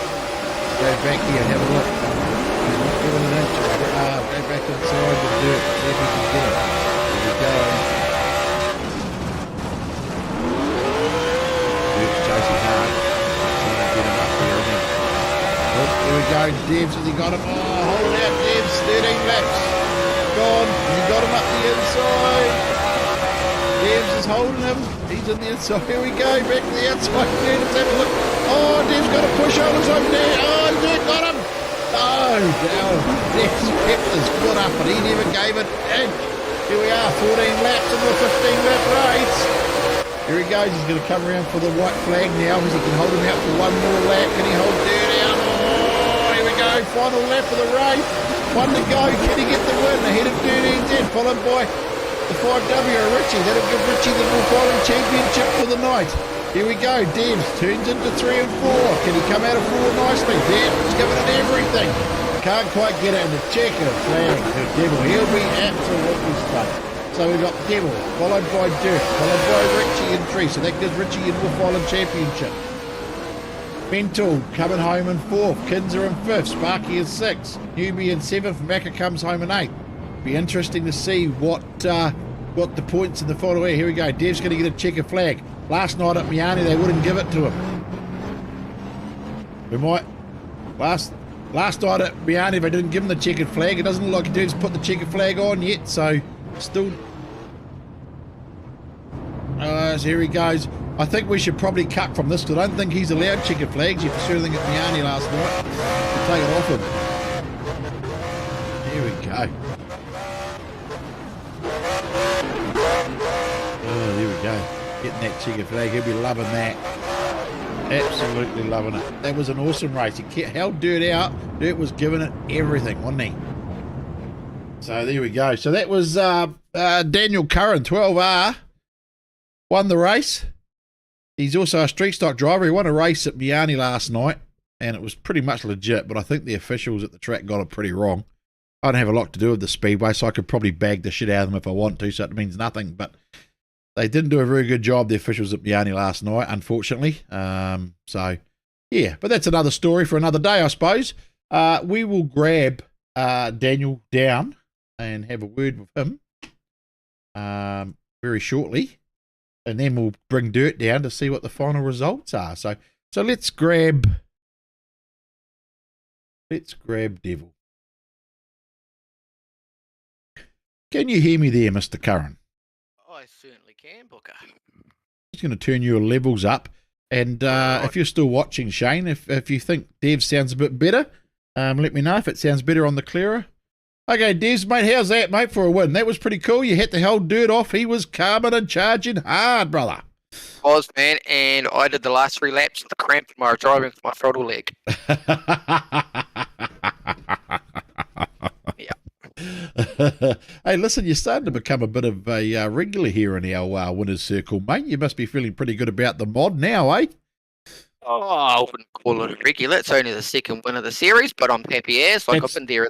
[SPEAKER 2] Go back here and have a look. He's not giving an inch. Go back inside with Dirt. See if he can get it. Here we go. Dirt's chasing hard. Trying to get him up there, isn't he? Oh, here we go. Devs, has he got him? Oh, hold out, Devs. 13 laps. Gone. He got him up the inside. Devs is holding him. He's in the inside. Here we go. Back to the outside. Let's have a look. Oh, Dev's got a push on his own there. Oh, Dirt got him. Oh, down. Dev's kept his foot up, but he never gave it an inch. Here we are, 14 laps into a 15-lap race. Here he goes. He's going to come around for the white flag now because he can hold him out for one more lap. Can he hold Dirt out? Oh, here we go. Final lap of the race. One to go. Can he get the win ahead of Dirt NZ, followed by the 5W of Richie. That'll give Richie the North Island Championship for the night. Here we go. Devs turns into 3 and 4. Can he come out of 4 nicely? Devs giving it everything. Can't quite get it in the checker flag. The Devil. He'll be absolutely stunned. So we've got Devil, followed by Dirt, followed by Richie in 3. So that gives Richie a North Island Championship. Mental coming home in 4th. Kinzer in 5th. Sparky in 6th. Newbie in 7th. Macca comes home in 8th. Be interesting to see what the points in the final are. Here we go. Dev's going to get a checker flag. Last night at Miani, they wouldn't give it to him. We might. Last night at Miani, they didn't give him the checkered flag. It doesn't look like Dev's put the checkered flag on yet, so still. So here he goes. I think we should probably cut from this because I don't think he's allowed checkered flags. He saw anything at Miani last night. We'll take it off him. Here we go. Oh, here we go. Getting that checkered flag. He'll be loving that. Absolutely loving it. That was an awesome race. He held Dirt out. Dirt was giving it everything, wasn't he? So there we go. So that was Daniel Curran, 12R. Won the race. He's also a street stock driver. He won a race at Miani last night, and it was pretty much legit, but I think the officials at the track got it pretty wrong. I don't have a lot to do with the speedway, so I could probably bag the shit out of them if I want to, so it means nothing, but they didn't do a very good job, the officials at Miani last night, unfortunately. So, yeah, but that's another story for another day, I suppose. We will grab Daniel down and have a word with him. very shortly, and then we'll bring Dirt down to see what the final results are. So let's grab Devil. Can you hear me there, Mr. Curran?
[SPEAKER 9] I certainly can, Booker.
[SPEAKER 2] Just going to turn your levels up, and if you're still watching, Shane, if you think Dev sounds a bit better, let me know if it sounds better on the clearer. Okay, Devs, mate, how's that, mate, for a win? That was pretty cool. You had to hold Dirt off. He was calming and charging hard, brother.
[SPEAKER 9] Was, man, and I did the last 3 laps with the cramp in my driving with my throttle leg.
[SPEAKER 2] Hey, listen, you're starting to become a bit of a regular here in our winner's circle, mate. You must be feeling pretty good about the mod now, eh?
[SPEAKER 9] Oh, I wouldn't call it a regular. It's only the second win of the series, but I'm happy as. Like, I've been there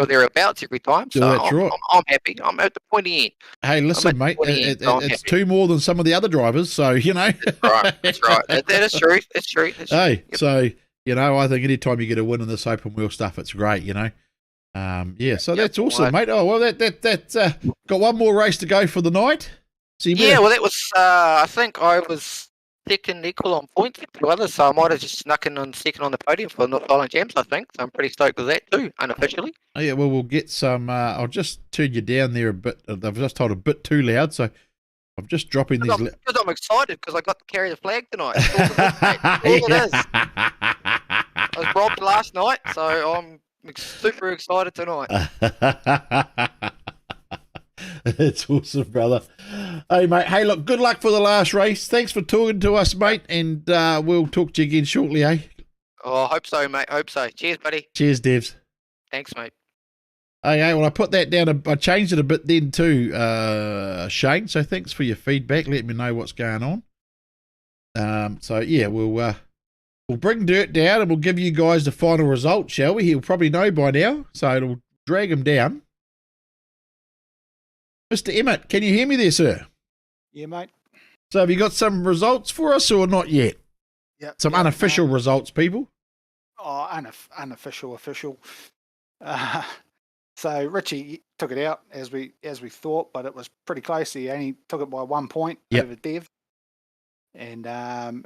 [SPEAKER 9] or thereabouts every time. So
[SPEAKER 2] that's right.
[SPEAKER 9] I'm happy. I'm at the pointy end.
[SPEAKER 2] Hey, listen, mate, it's 2 more than some of the other drivers, so, you know.
[SPEAKER 9] That's right. That is true. That's true.
[SPEAKER 2] Hey, so, you know, I think any time you get a win in this open wheel stuff, it's great, you know. So that's awesome, mate. Oh, well, that's got one more race to go for the night. So
[SPEAKER 9] well, that was, I think I was second equal on points to others, so I might have just snuck in on second on the podium for North Island Jams, I think. So I'm pretty stoked with that too, unofficially.
[SPEAKER 2] Oh, yeah, well, we'll get some. I'll just turn you down there a bit. I've just told a bit too loud, so I'm just dropping these.
[SPEAKER 9] Because I'm excited because I got to carry the flag tonight. That's all it is. I was robbed last night, so I'm super excited tonight.
[SPEAKER 2] It's awesome, brother. Hey, mate. Hey, look, good luck for the last race. Thanks for talking to us, mate, and we'll talk to you again shortly, eh?
[SPEAKER 9] Oh, I hope so, mate. Hope so. Cheers, buddy.
[SPEAKER 2] Cheers, Devs.
[SPEAKER 9] Thanks, mate.
[SPEAKER 2] Okay, well, I put that down. I changed it a bit then too, Shane, so thanks for your feedback. Let me know what's going on. We'll bring Dirt down and we'll give you guys the final result, shall we? He'll probably know by now, so it'll drag him down. Mr. Emmett, can you hear me there, sir?
[SPEAKER 6] Yeah, mate.
[SPEAKER 2] So have you got some results for us or not yet?
[SPEAKER 6] Yeah.
[SPEAKER 2] Some unofficial results, people.
[SPEAKER 6] Oh, unofficial, official. So Richie took it out as we thought, but it was pretty close. He only took it by 1 point over Dev. And then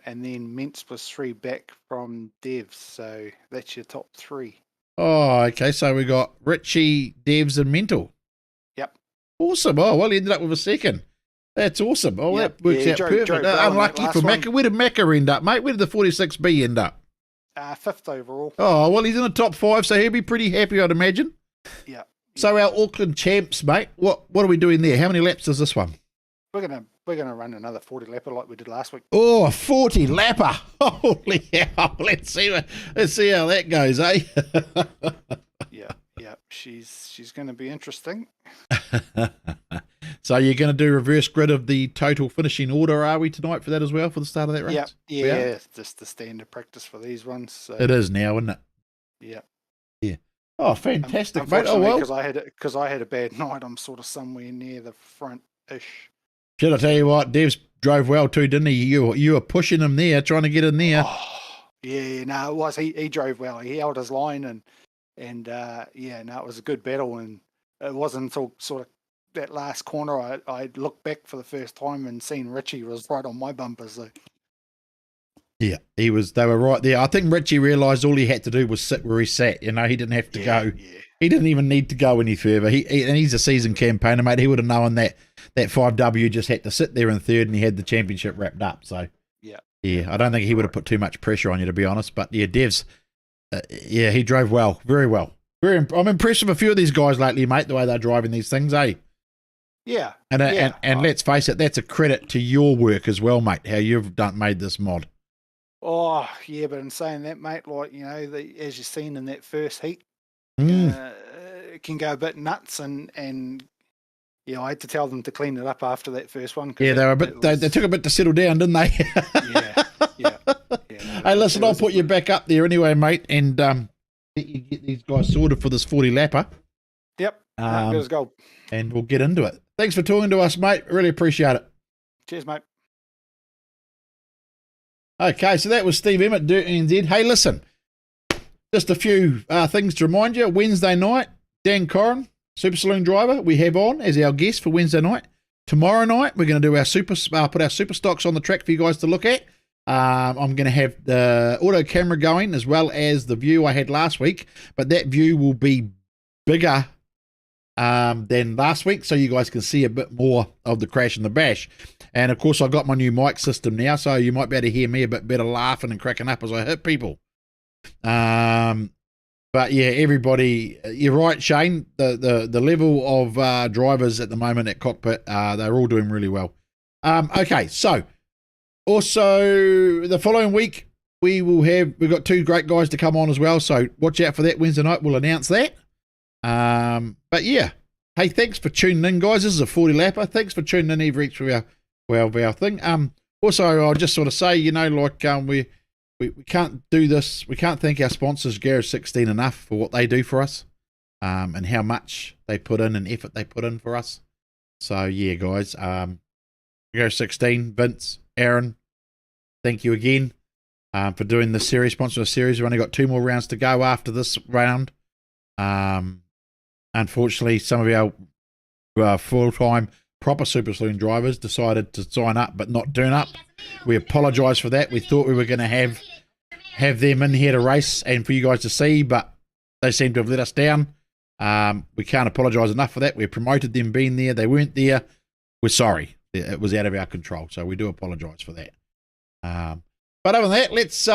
[SPEAKER 6] Mintz was 3 back from Dev, so that's your top 3.
[SPEAKER 2] Oh, okay. So we got Richie, Devs, and Mental.
[SPEAKER 6] Yep.
[SPEAKER 2] Awesome. Oh, well, he ended up with a second. That's awesome. Oh, that works out perfect. Unlucky for Macca. Where did Macca end up, mate? Where did the 46B end up?
[SPEAKER 6] 5th overall.
[SPEAKER 2] Oh, well, he's in the top 5, so he'll be pretty happy, I'd imagine.
[SPEAKER 6] Yeah.
[SPEAKER 2] So our Auckland champs, mate, what are we doing there? How many laps is this one?
[SPEAKER 6] We're gonna run another 40 lapper like we did last week.
[SPEAKER 2] Oh, a 40 lapper! Holy hell! Let's see how that goes, eh?
[SPEAKER 6] Yeah. She's going to be interesting.
[SPEAKER 2] So you're going to do reverse grid of the total finishing order, are we, tonight for that as well, for the start of that race?
[SPEAKER 6] Yeah. It's just the standard practice for these ones. So.
[SPEAKER 2] It is now, isn't it?
[SPEAKER 6] Yeah.
[SPEAKER 2] Oh, fantastic, mate! Oh well,
[SPEAKER 6] because I had a bad night. I'm sort of somewhere near the front-ish.
[SPEAKER 2] Should I tell you what? Devs drove well too, didn't he? You were pushing him there, trying to get in there.
[SPEAKER 6] Oh, yeah, no, it was. He drove well. He held his line, and it was a good battle. And it wasn't until sort of that last corner I looked back for the first time and seen Richie was right on my bumper. So.
[SPEAKER 2] Yeah, they were right there. I think Richie realised all he had to do was sit where he sat. You know, he didn't have to go. Yeah. He didn't even need to go any further. And he's a seasoned campaigner, mate. He would have known that 5W just had to sit there in third and he had the championship wrapped up. So, I don't think he would have put too much pressure on you, to be honest. But, yeah, Devs, he drove well, very well. I'm impressed with a few of these guys lately, mate, the way they're driving these things, eh?
[SPEAKER 6] Yeah.
[SPEAKER 2] And let's face it, that's a credit to your work as well, mate, how you've made this mod.
[SPEAKER 6] Oh, yeah, but in saying that, mate, like, you know, as you've seen in that first heat, it can go a bit nuts, and I had to tell them to clean it up after that first one.
[SPEAKER 2] Yeah, they took a bit to settle down, didn't they?
[SPEAKER 6] Yeah.
[SPEAKER 2] Hey, listen, I'll put you back up there anyway, mate, and get these guys sorted for this 40 lapper.
[SPEAKER 6] Yep, let's go.
[SPEAKER 2] And we'll get into it. Thanks for talking to us, mate. Really appreciate it.
[SPEAKER 6] Cheers, mate.
[SPEAKER 2] Okay, so that was Steve Emmett, Dirt NZ. Hey, listen, just a few things to remind you. Wednesday night, Dan Corrin, Super Saloon driver, we have on as our guest for Wednesday night. Tomorrow night, we're going to do our put our super stocks on the track for you guys to look at. I'm going to have the auto camera going as well as the view I had last week, but that view will be bigger than last week, so you guys can see a bit more of the crash and the bash. And of course, I got my new mic system now, so you might be able to hear me a bit better laughing and cracking up as I hit people. But yeah, everybody, you're right, Shane. The level of drivers at the moment at cockpit, they're all doing really well. Okay, so also the following week we've got 2 great guys to come on as well, so watch out for that. Wednesday night we'll announce that. But yeah, hey, thanks for tuning in, guys. This is a 40 lapper. Thanks for tuning in every week for our thing. Also, I'll just sort of say, you know, like we can't do this. We can't thank our sponsors, GARAGE16, enough for what they do for us, and how much they put in and effort they put in for us. So yeah, guys, GARAGE16, Vince, Aaron, thank you again for doing this series, sponsoring the series. We've only got 2 more rounds to go after this round. Unfortunately, some of our full-time proper Super Saloon drivers decided to sign up but not turn up. We apologise for that. We thought we were going to have them in here to race and for you guys to see, but they seem to have let us down. We can't apologise enough for that. We promoted them being there. They weren't there. We're sorry. It was out of our control, so we do apologise for that. But other than that, let's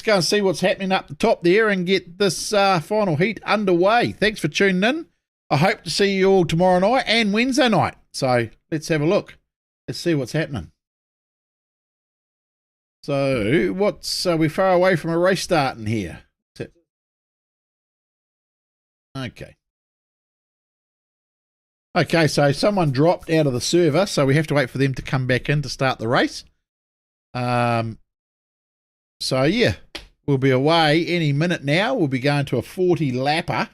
[SPEAKER 2] go and see what's happening up the top there and get this final heat underway. Thanks for tuning in. I hope to see you all tomorrow night and Wednesday night. So let's have a look. Let's see what's happening. So we're far away from a race starting here. Okay. Okay, so someone dropped out of the server, so we have to wait for them to come back in to start the race. So yeah, we'll be away any minute now. We'll be going to a 40 lapper.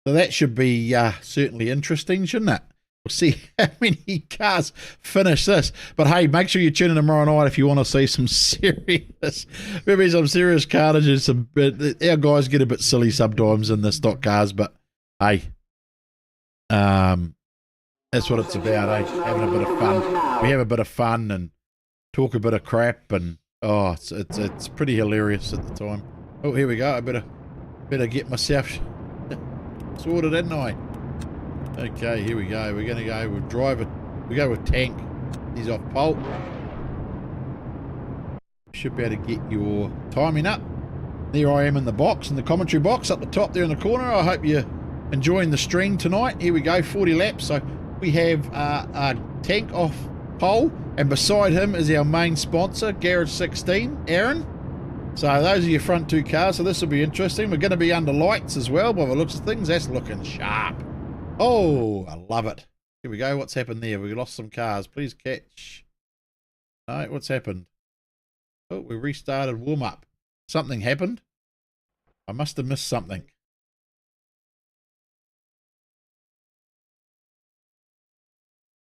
[SPEAKER 2] So that should be certainly interesting, shouldn't it? We'll see how many cars finish this. But hey, make sure you tune in tomorrow night if you want to see some serious, maybe some serious carnage. Our guys get a bit silly sometimes in the stock cars, but hey, that's what it's about, eh? Having a bit of fun. We have a bit of fun and talk a bit of crap, and oh, it's pretty hilarious at the time. Oh, here we go. I better get myself sorted, didn't I? Okay, here we go. We're gonna go with driver. We go with tank. He's off pole. Should be able to get your timing up. There I am in the box, in the commentary box up the top there in the corner. I hope you're enjoying the stream tonight. Here we go, 40 laps. So we have a tank off pole, and beside him is our main sponsor, GARAGE16, Aaron. So those are your front 2 cars, so this will be interesting. We're going to be under lights as well, by the looks of things. That's looking sharp. Oh, I love it. Here we go. What's happened there? We lost some cars. Please catch. No, what's happened? Oh, we restarted warm-up. Something happened. I must have missed something.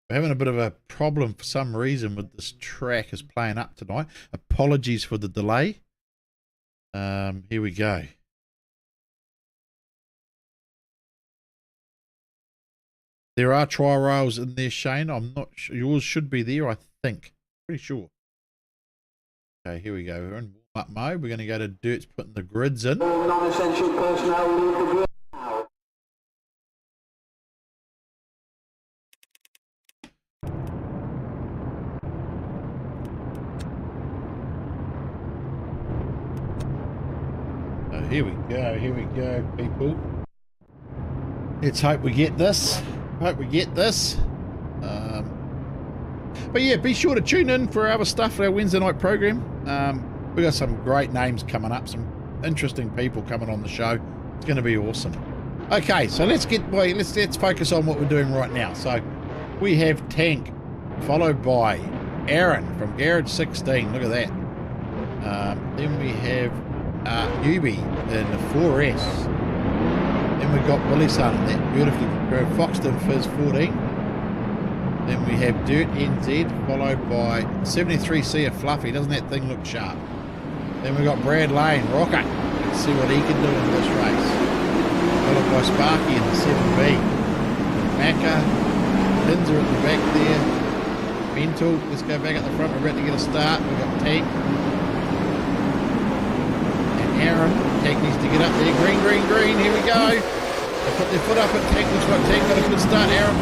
[SPEAKER 2] We're having a bit of a problem for some reason with this track is playing up tonight. Apologies for the delay. Here we go. There are tri rails in there, Shane. I'm not sure. Yours should be there, I think. Pretty sure. Okay, here we go. We're in warm-up mode. We're going to go to dirts, putting the grids in.
[SPEAKER 8] All non-essential personnel leave the grid now.
[SPEAKER 2] So here we go, people. Let's hope we get this. But yeah, be sure to tune in for our other stuff for our Wednesday night program. We got some great names coming up, some interesting people coming on the show. It's going to be awesome. Okay, so let's focus on what we're doing right now. So we have Tank, followed by Aaron from GARAGE16. Look at that. Then we have Newbie in the 4S. Then we've got Billy Sun in that beautifully Foxton Fizz 14. Then we have Dirt NZ, followed by 73C of Fluffy. Doesn't that thing look sharp? Then we've got Brad Lane, Rocket. Let's see what he can do in this race. Followed by Sparky in the 7B. Macca, Kinzer at the back there. Mental, let's go back at the front. We're about to get a start. We've got Tank. And Aaron. Tank needs to get up there. Green. Here we go. They put their foot up at Tank. Looks like Tank got a good start. Aaron.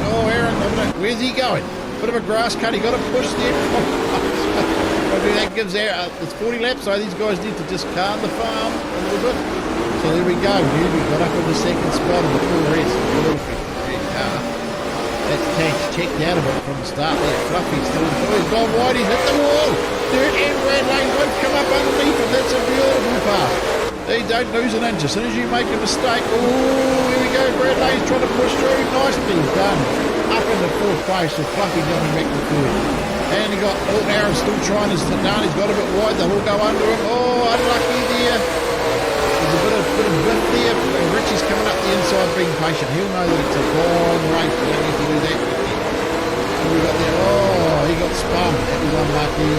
[SPEAKER 2] Where's he going? Bit of a grass cut. He got a push there. Maybe that gives it's 40 laps, so these guys need to just calm the farm a little bit. So there we go. Newbie got up in the second spot in the full race. Great car. That's Tank's checked out of it from the start there. Fluffy's still in. Oh, he's gone wide. He's hit the wall. Dirt and Brad Lane both come up underneath him. That's a beautiful pass. They don't lose an inch. As soon as you make a mistake, here we go. Brad Lane's trying to push through. Nicely done. Up in the fourth place, so Fluffy coming back to third. And he got Aaron still trying to sit down. He's got a bit wide. They'll all go under him. Oh, unlucky there. There's a bit of biff there. Richie's coming up the inside being patient. He'll know that it's a long race. You don't need to do that. And we got there. Oh, he got spun. That was unlucky.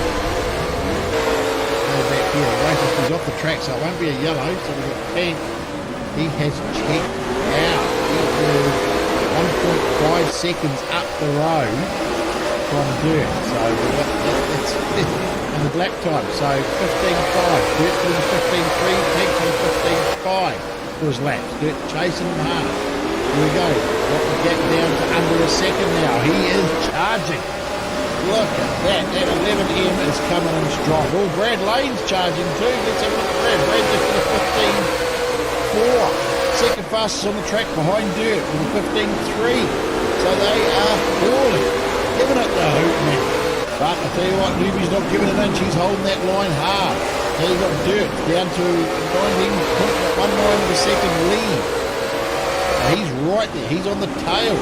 [SPEAKER 2] Go back here. The race is off the track, so it won't be a yellow. So we've got Tank. He has checked out. He is 1.5 seconds up the road from Dirt. So that's in the black time. So 15.5. Dirt doing 15.3. Tank's on 15.5 for his laps. Dirt chasing him hard. Here we go. Got the gap down to under a second now. He is charging. Look at that. That 11M is coming in strong. Oh, Brad Lane's charging too. Let's have a look at Brad. Brad just did a 15.4. Second fastest on the track behind Dirt with a 15.3. So they are falling. Giving it the hoop, man. But I tell you what, Newbie's not giving it in. She's holding that line hard. Now you've got Dirt down to 19.19 of a second lead. Now he's right there. He's on the tail.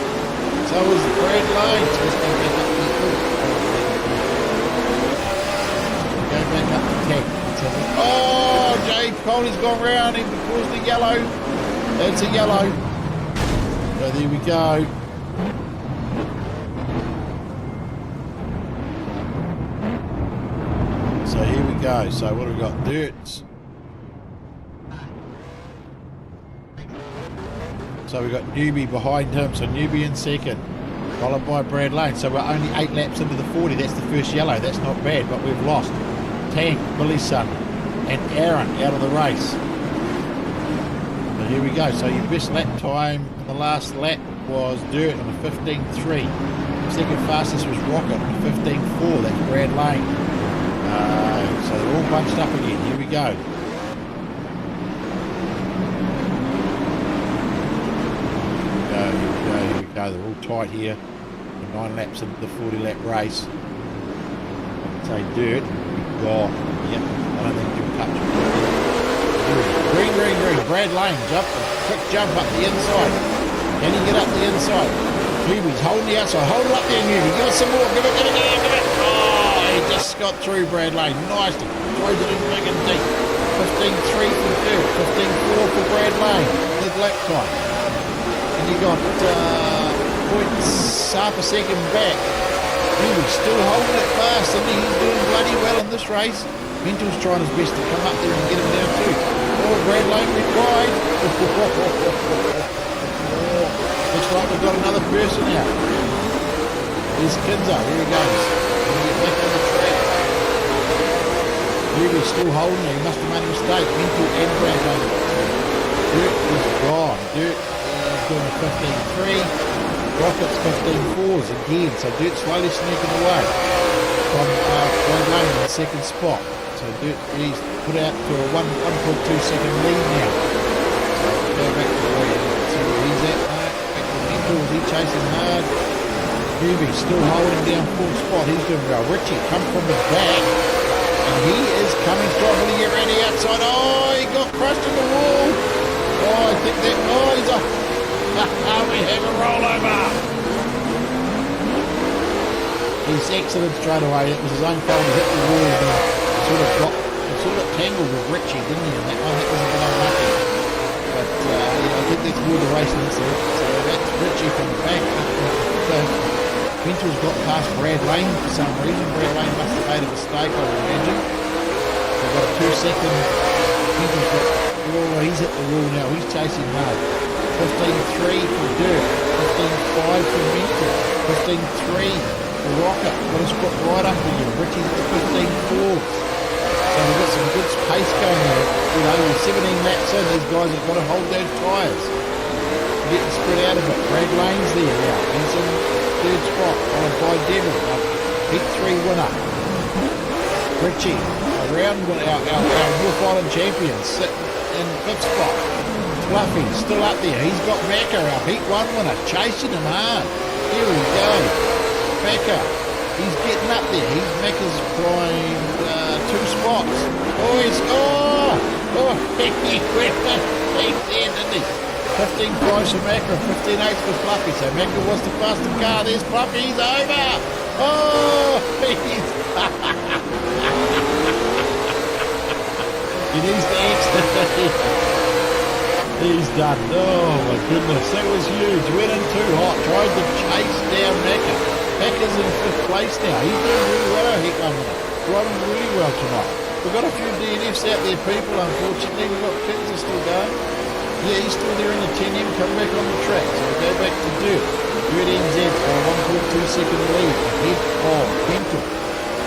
[SPEAKER 2] So is Brad Lane. So let's go back up the Go back up the tank. Oh, Jay Pony's gone round him because the yellow. That's a yellow. So there we go. So here we go. So what have we got? Dirts. So we've got Newbie behind him. So Newbie in second. Followed by Brad Lane. So we're only 8 laps into the 40. That's the first yellow. That's not bad, but we've lost Tank, Billy's son, and Aaron out of the race. So here we go. So your best lap time in the last lap was Dirt on a 15.3. Second fastest was Rocket on a 15.4. That's Brad Lane. So they're all bunched up again. Here we go. Here we go. They're all tight here. 9 laps into the 40 lap race. Say Dirt. Gone. Yep. I don't think he'll touch it. Green. Brad Lane quick jump up the inside. Can he get up the inside? Newbie's holding the outside. Hold it up there, Newbie. Give it some more. Give it. Oh, he just got through Brad Lane. Nicely. Throws it in big and deep. 15.3 for Dirt. 15.4 for Brad Lane. The lap time. And you got half a second back. Newbie's still holding it fast, and he's doing bloody well in this race. Mental's trying his best to come up there and get him down too. Oh, Brad Lane required. Looks like we've got another person out. Here's Kinzer. Here he goes. Gonna get back on the track. Newbie's still holding it. He must have made a mistake. Mental and Brad Lane. Dirt is gone. Dirt is doing a 15.3. Rocket's 15.4s again, so Dirt slowly sneaking away from Brad Lane in the second spot. So Dirt, he's put out to a 1.2 second lead now. So we'll go back to where see where he's at. Back to Mental, he's chasing hard. Newbie still holding down fourth spot. He's doing well. Richie come from the back, and he is coming strong. Will he get around the outside? Oh, he got crushed in the wall. Oh, I think that. Oh, he's off. We have a rollover. He's exited straight away. It was his own fault. He hit the wall and sort of tangled with Richie, didn't he? And that was a bit unlucky. But I think that's more the racing incident. So that's Richie from the back. Mental's got past Brad Lane for some reason. Brad Lane must have made a mistake, I would imagine. They've got a 2-second. Mental's got. Oh, he's hit the wall now. He's chasing hard. 15.3 for Dirt, 15.5 for Mental. 15-3 for Rocket. Got his foot right up again. Richie's at the 15-4. So we've got some good pace going there. You know, with 17 laps in, these guys have got to hold their tyres. Getting spread out a bit. Brad Lane's there now. He's in third spot, followed by Devil. Heat 3 winner. Richie, around our North Island champion, sitting in fifth spot. Fluffy, still up there. He's got Macca, our Heat 1 winner, chasing him hard. Here we go. Macca, he's getting up there. Macca's flying 2 spots. He went he's there, didn't he? 15-5 for Macca, 15-8 for Fluffy. So Macca was the faster car. There's Fluffy, he's over. He needs to exit. He's done. Oh my goodness, that was huge. Went in too hot, tried to chase down Macca. Macca's in 5th place now. He's doing really well, Heat 1 winner. Driving really well tonight. We've got a few DNFs out there, people, unfortunately. We've got Kings are still going. Yeah, he's still there in the 10M, come back on the track. So we'll go back to Dirt. Dirt NZ for a 1.2 second lead ahead of Mental.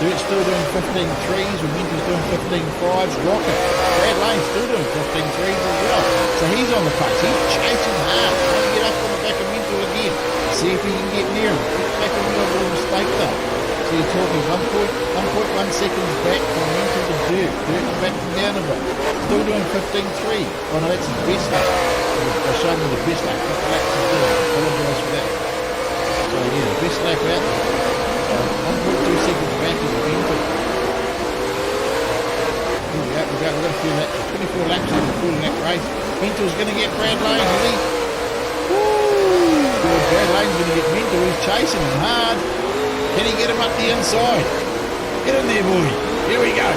[SPEAKER 2] Dirt's still doing 15-3s, with Mental's doing 15-5s. Rocket, Brad Lane still doing 15-3s as well. So he's on the pace, he's chasing hard, trying to get up on the back of Mental again. See if he can get near him. Get back on the little mistake though. So you're talking 1.1 seconds back from Mental to Dirt. Dirt's backing down a bit. Still doing 15-3. Oh no, that's his best lap. They're showing me the best lap. What laps he's doing? I apologise for that. So yeah, the best lap out there. 1.2 seconds back is Mental. Here we go, we've got a few laps. 24 laps in the full lap race. Mental's going to get Brad Lane, is he? Woo! Well, Brad Lane's going to get Mental. He's chasing him hard. Can he get him up the inside? Get in there, boy. Here we go.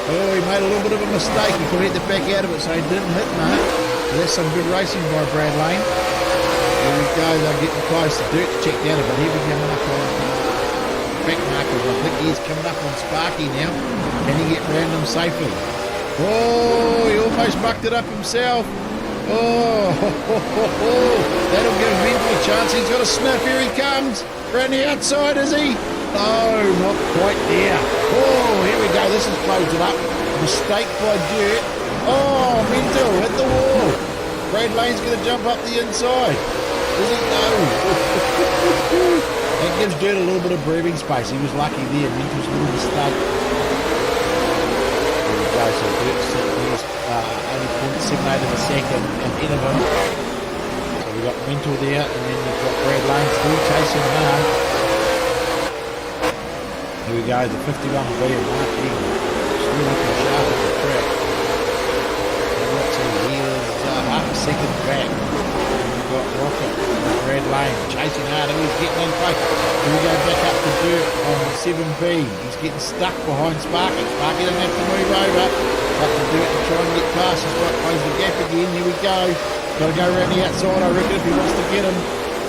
[SPEAKER 2] Oh, he made a little bit of a mistake. He could hit the back out of it, so he didn't hit Mark. So that's some good racing by Brad Lane. Here we go. They're getting close. The Dirt's checked out of it. Here we coming up on back markers. I think he's coming up on Sparky now. Can he get round him safely? Oh, he almost mucked it up himself. Oh, that'll give Mental a chance. He's got a sniff. Here he comes. Around the outside, is he? No, not quite there. Oh, here we go. This has closed it up. Mistake by Dirt. Oh, Mental hit the wall. Brad Lane's going to jump up the inside. Does he? No. That gives Dirt a little bit of breathing space. He was lucky there. Mental's little mistake. There we go. So Dirt's only 0.78 of a second ahead of him. So we've got Mental there, and then we've got Brad Lane still chasing hard. Here we go, the 51B of Mark Eagle. Still looking sharp at the track. He is half a second back. We've got Rocket, Brad Lane chasing hard, and he's getting in close. Here we go back up to Dirt on the 7B. He's getting stuck behind Sparky. Sparky doesn't have to move over. Up to Dirt and try and get past. He's got to close the gap again. Here we go. Got to go around the outside, I reckon, if he wants to get him.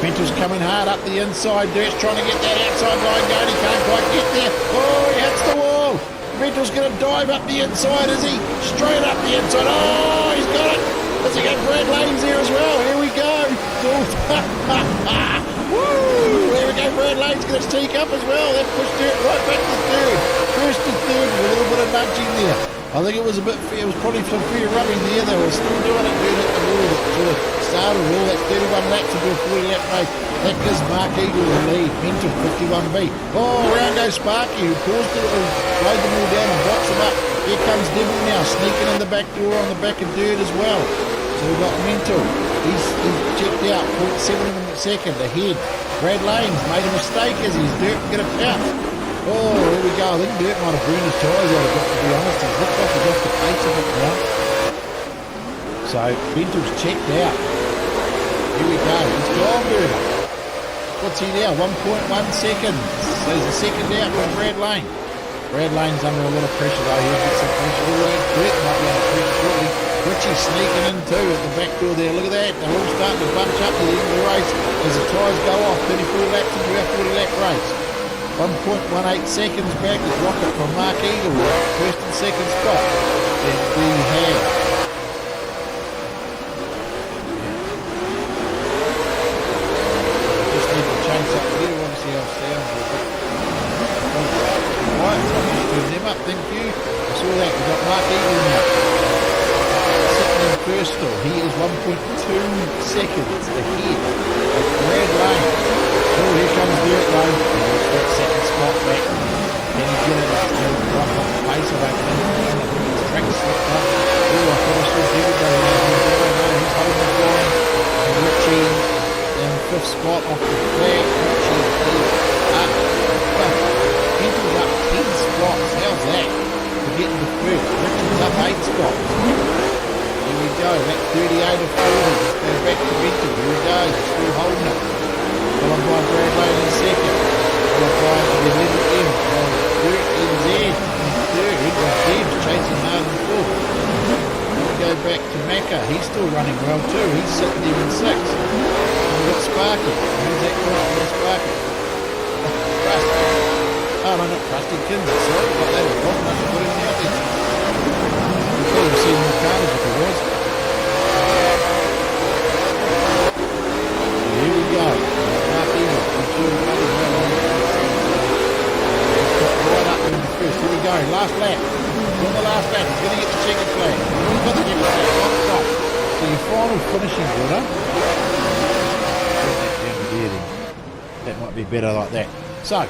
[SPEAKER 2] Mental's coming hard up the inside. Dirt's trying to get that outside line going. He can't quite get there. Oh, he hits the wall. Mental's going to dive up the inside, is he? Straight up the inside. Oh, he's got it. Does he get Brad Lane's there as well? Here we go. Woo! There we go. Brad Lane's going to sneak up as well. That pushed Dirt right back to third. First to third with a little bit of nudging there. I think it was a bit fair. It was probably some fair rubbing there. They were still doing it. Dirt hit the wall that sort of started all. That's 31 laps into a 40 lap race. That gives Mark Eagle the lead. Mental 51B. Oh, around goes Sparky, who caused it, slowed them all down and boxed them up. Here comes Devil now, sneaking in the back door on the back of Dirt as well. So we've got Mental. He's checked out, 0.7 of a second ahead. Brad Lane's made a mistake as he's Dirt get a pout. Oh, here we go. I think Dirt might have burned his tyres out a bit, to be honest. He's looked like he's off the pace of it now. So Mental's checked out. Here we go. He's gone, Dirt. What's he now? 1.1 seconds. So he's a second out from Brad Lane. Brad Lane's under a lot of pressure though. He'll get some pressure. All that Dirt might be under pressure shortly. Richie sneaking in too at the back door there. Look at that. They're all starting to bunch up to the end of the race as the tyres go off. 34 laps into our 40 lap race. 1.18 seconds back is Rocket from Mark Eagle. First and second spot. Then we have something here. Obviously our sounds are a bit quiet, so I'm just turn them up. Thank you. I saw that. We've got Mark Eagle now. Sitting in first still. He is 1.2 seconds ahead of Brad Lane. Oh, here comes Derek Lane. He's that second spot back. Can he get it up to rough up the pace? I don't think. I think his track slipped up. Oh, I thought I saw David go now. He's holding the line. And Richie in fifth spot off the flag. Richie is up. Bento's up 10 spots. How's that? We're getting to first. Richie's up 8 spots. Here we go. That's 38 of 40. Let's go back to Bento. Here we go. Still holding it. Followed by Brad Lane in second. Followed by the 11M of Dirt NZ in third. With Debs chasing hard in fourth. Here we go back to Macca. He's still running well too. He's sitting there in sixth. We've got Sparky. Who's that cross for Sparky? Rusty. Oh no, not Rusty Kinsey. Sorry, got that wrong. I should put him out there. We could have seen more cars if he was. Here we go. Right up in the first. Here we go. Last lap. On the last lap. He's going to get the checkered flag. He's got the checkered flag. Not stop. So your final finishing order. That might be better like that. So,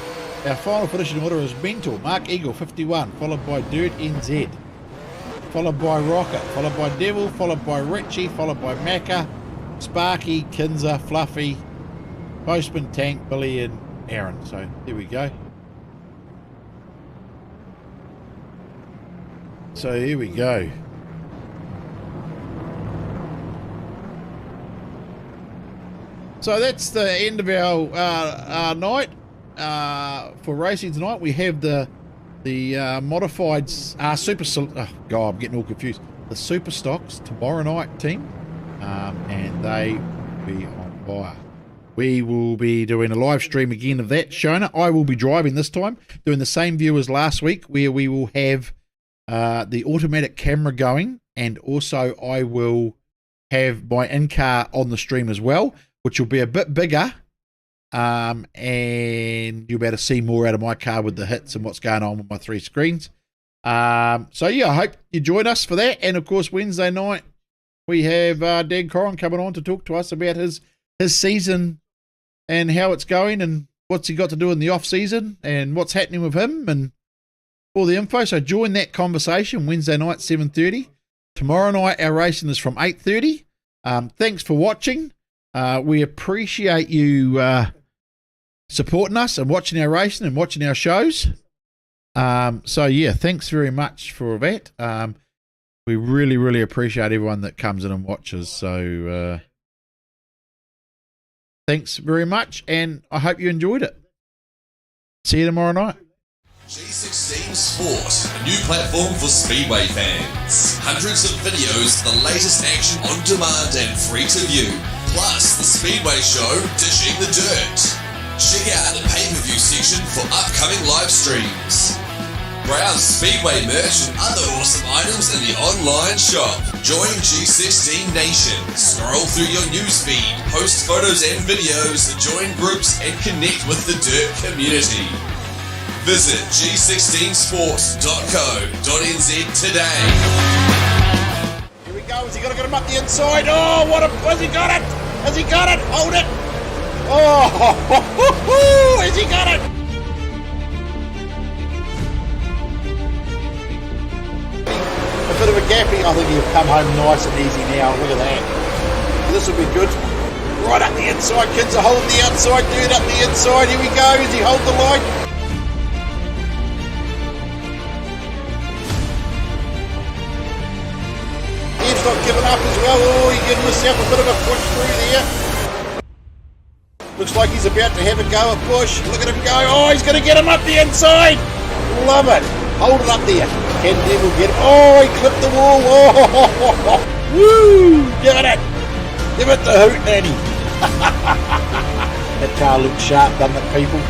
[SPEAKER 2] our final finishing order is Mentor, Mark Eagle, 51, followed by Dirt NZ, followed by Rocket, followed by Devil, followed by Richie, followed by Macca, Sparky, Kinza, Fluffy, Postman, Tank, Billy, and Aaron. So, there we go. So, here we go. So that's the end of our night for racing tonight. We have the modified super. Oh God, I'm getting all confused. The super stocks tomorrow night, team, and they will be on fire. We will be doing a live stream again of that. Shona, I will be driving this time, doing the same view as last week, where we will have the automatic camera going, and also I will have my in-car on the stream as well, which will be a bit bigger, and you'll be able to see more out of my car with the hits and what's going on with my 3 screens. So yeah, I hope you join us for that. And of course, Wednesday night we have Dan Corrin coming on to talk to us about his season and how it's going and what's he got to do in the off season and what's happening with him and all the info. So join that conversation Wednesday night 7:30. Tomorrow night our racing is from 8:30. Thanks for watching. We appreciate you supporting us and watching our racing and watching our shows. So yeah, thanks very much for that. We really, really appreciate everyone that comes in and watches. So thanks very much, and I hope you enjoyed it. See you tomorrow night.
[SPEAKER 1] G16 Sport, a new platform for Speedway fans. Hundreds of videos, the latest action on demand and free to view. Plus, the Speedway show, Dishing the Dirt. Check out the pay-per-view section for upcoming live streams. Browse Speedway merch and other awesome items in the online shop. Join G16 Nation. Scroll through your newsfeed, post photos and videos, join groups, and connect with the Dirt community. Visit g16sports.co.nz today.
[SPEAKER 2] Here we go. Has he got to get him up the inside? Oh, what a... Has he got it? Has he got it? Hold it. Oh, has he got it? A bit of a gapping. I think he'll come home nice and easy now. Look at that. This will be good. Right up the inside. Kids are holding the outside. Dude up the inside. Here we go. Does he hold the line? He's not giving up as well. Oh, he's giving himself a bit of a push through there. Looks like he's about to have a go at push. Look at him go. Oh, he's going to get him up the inside. Love it. Hold it up there. Can Devil get it? Oh, he clipped the wall. Oh, woo. Give it. Give it the hoot, Nanny. That car looks sharp, doesn't it, people?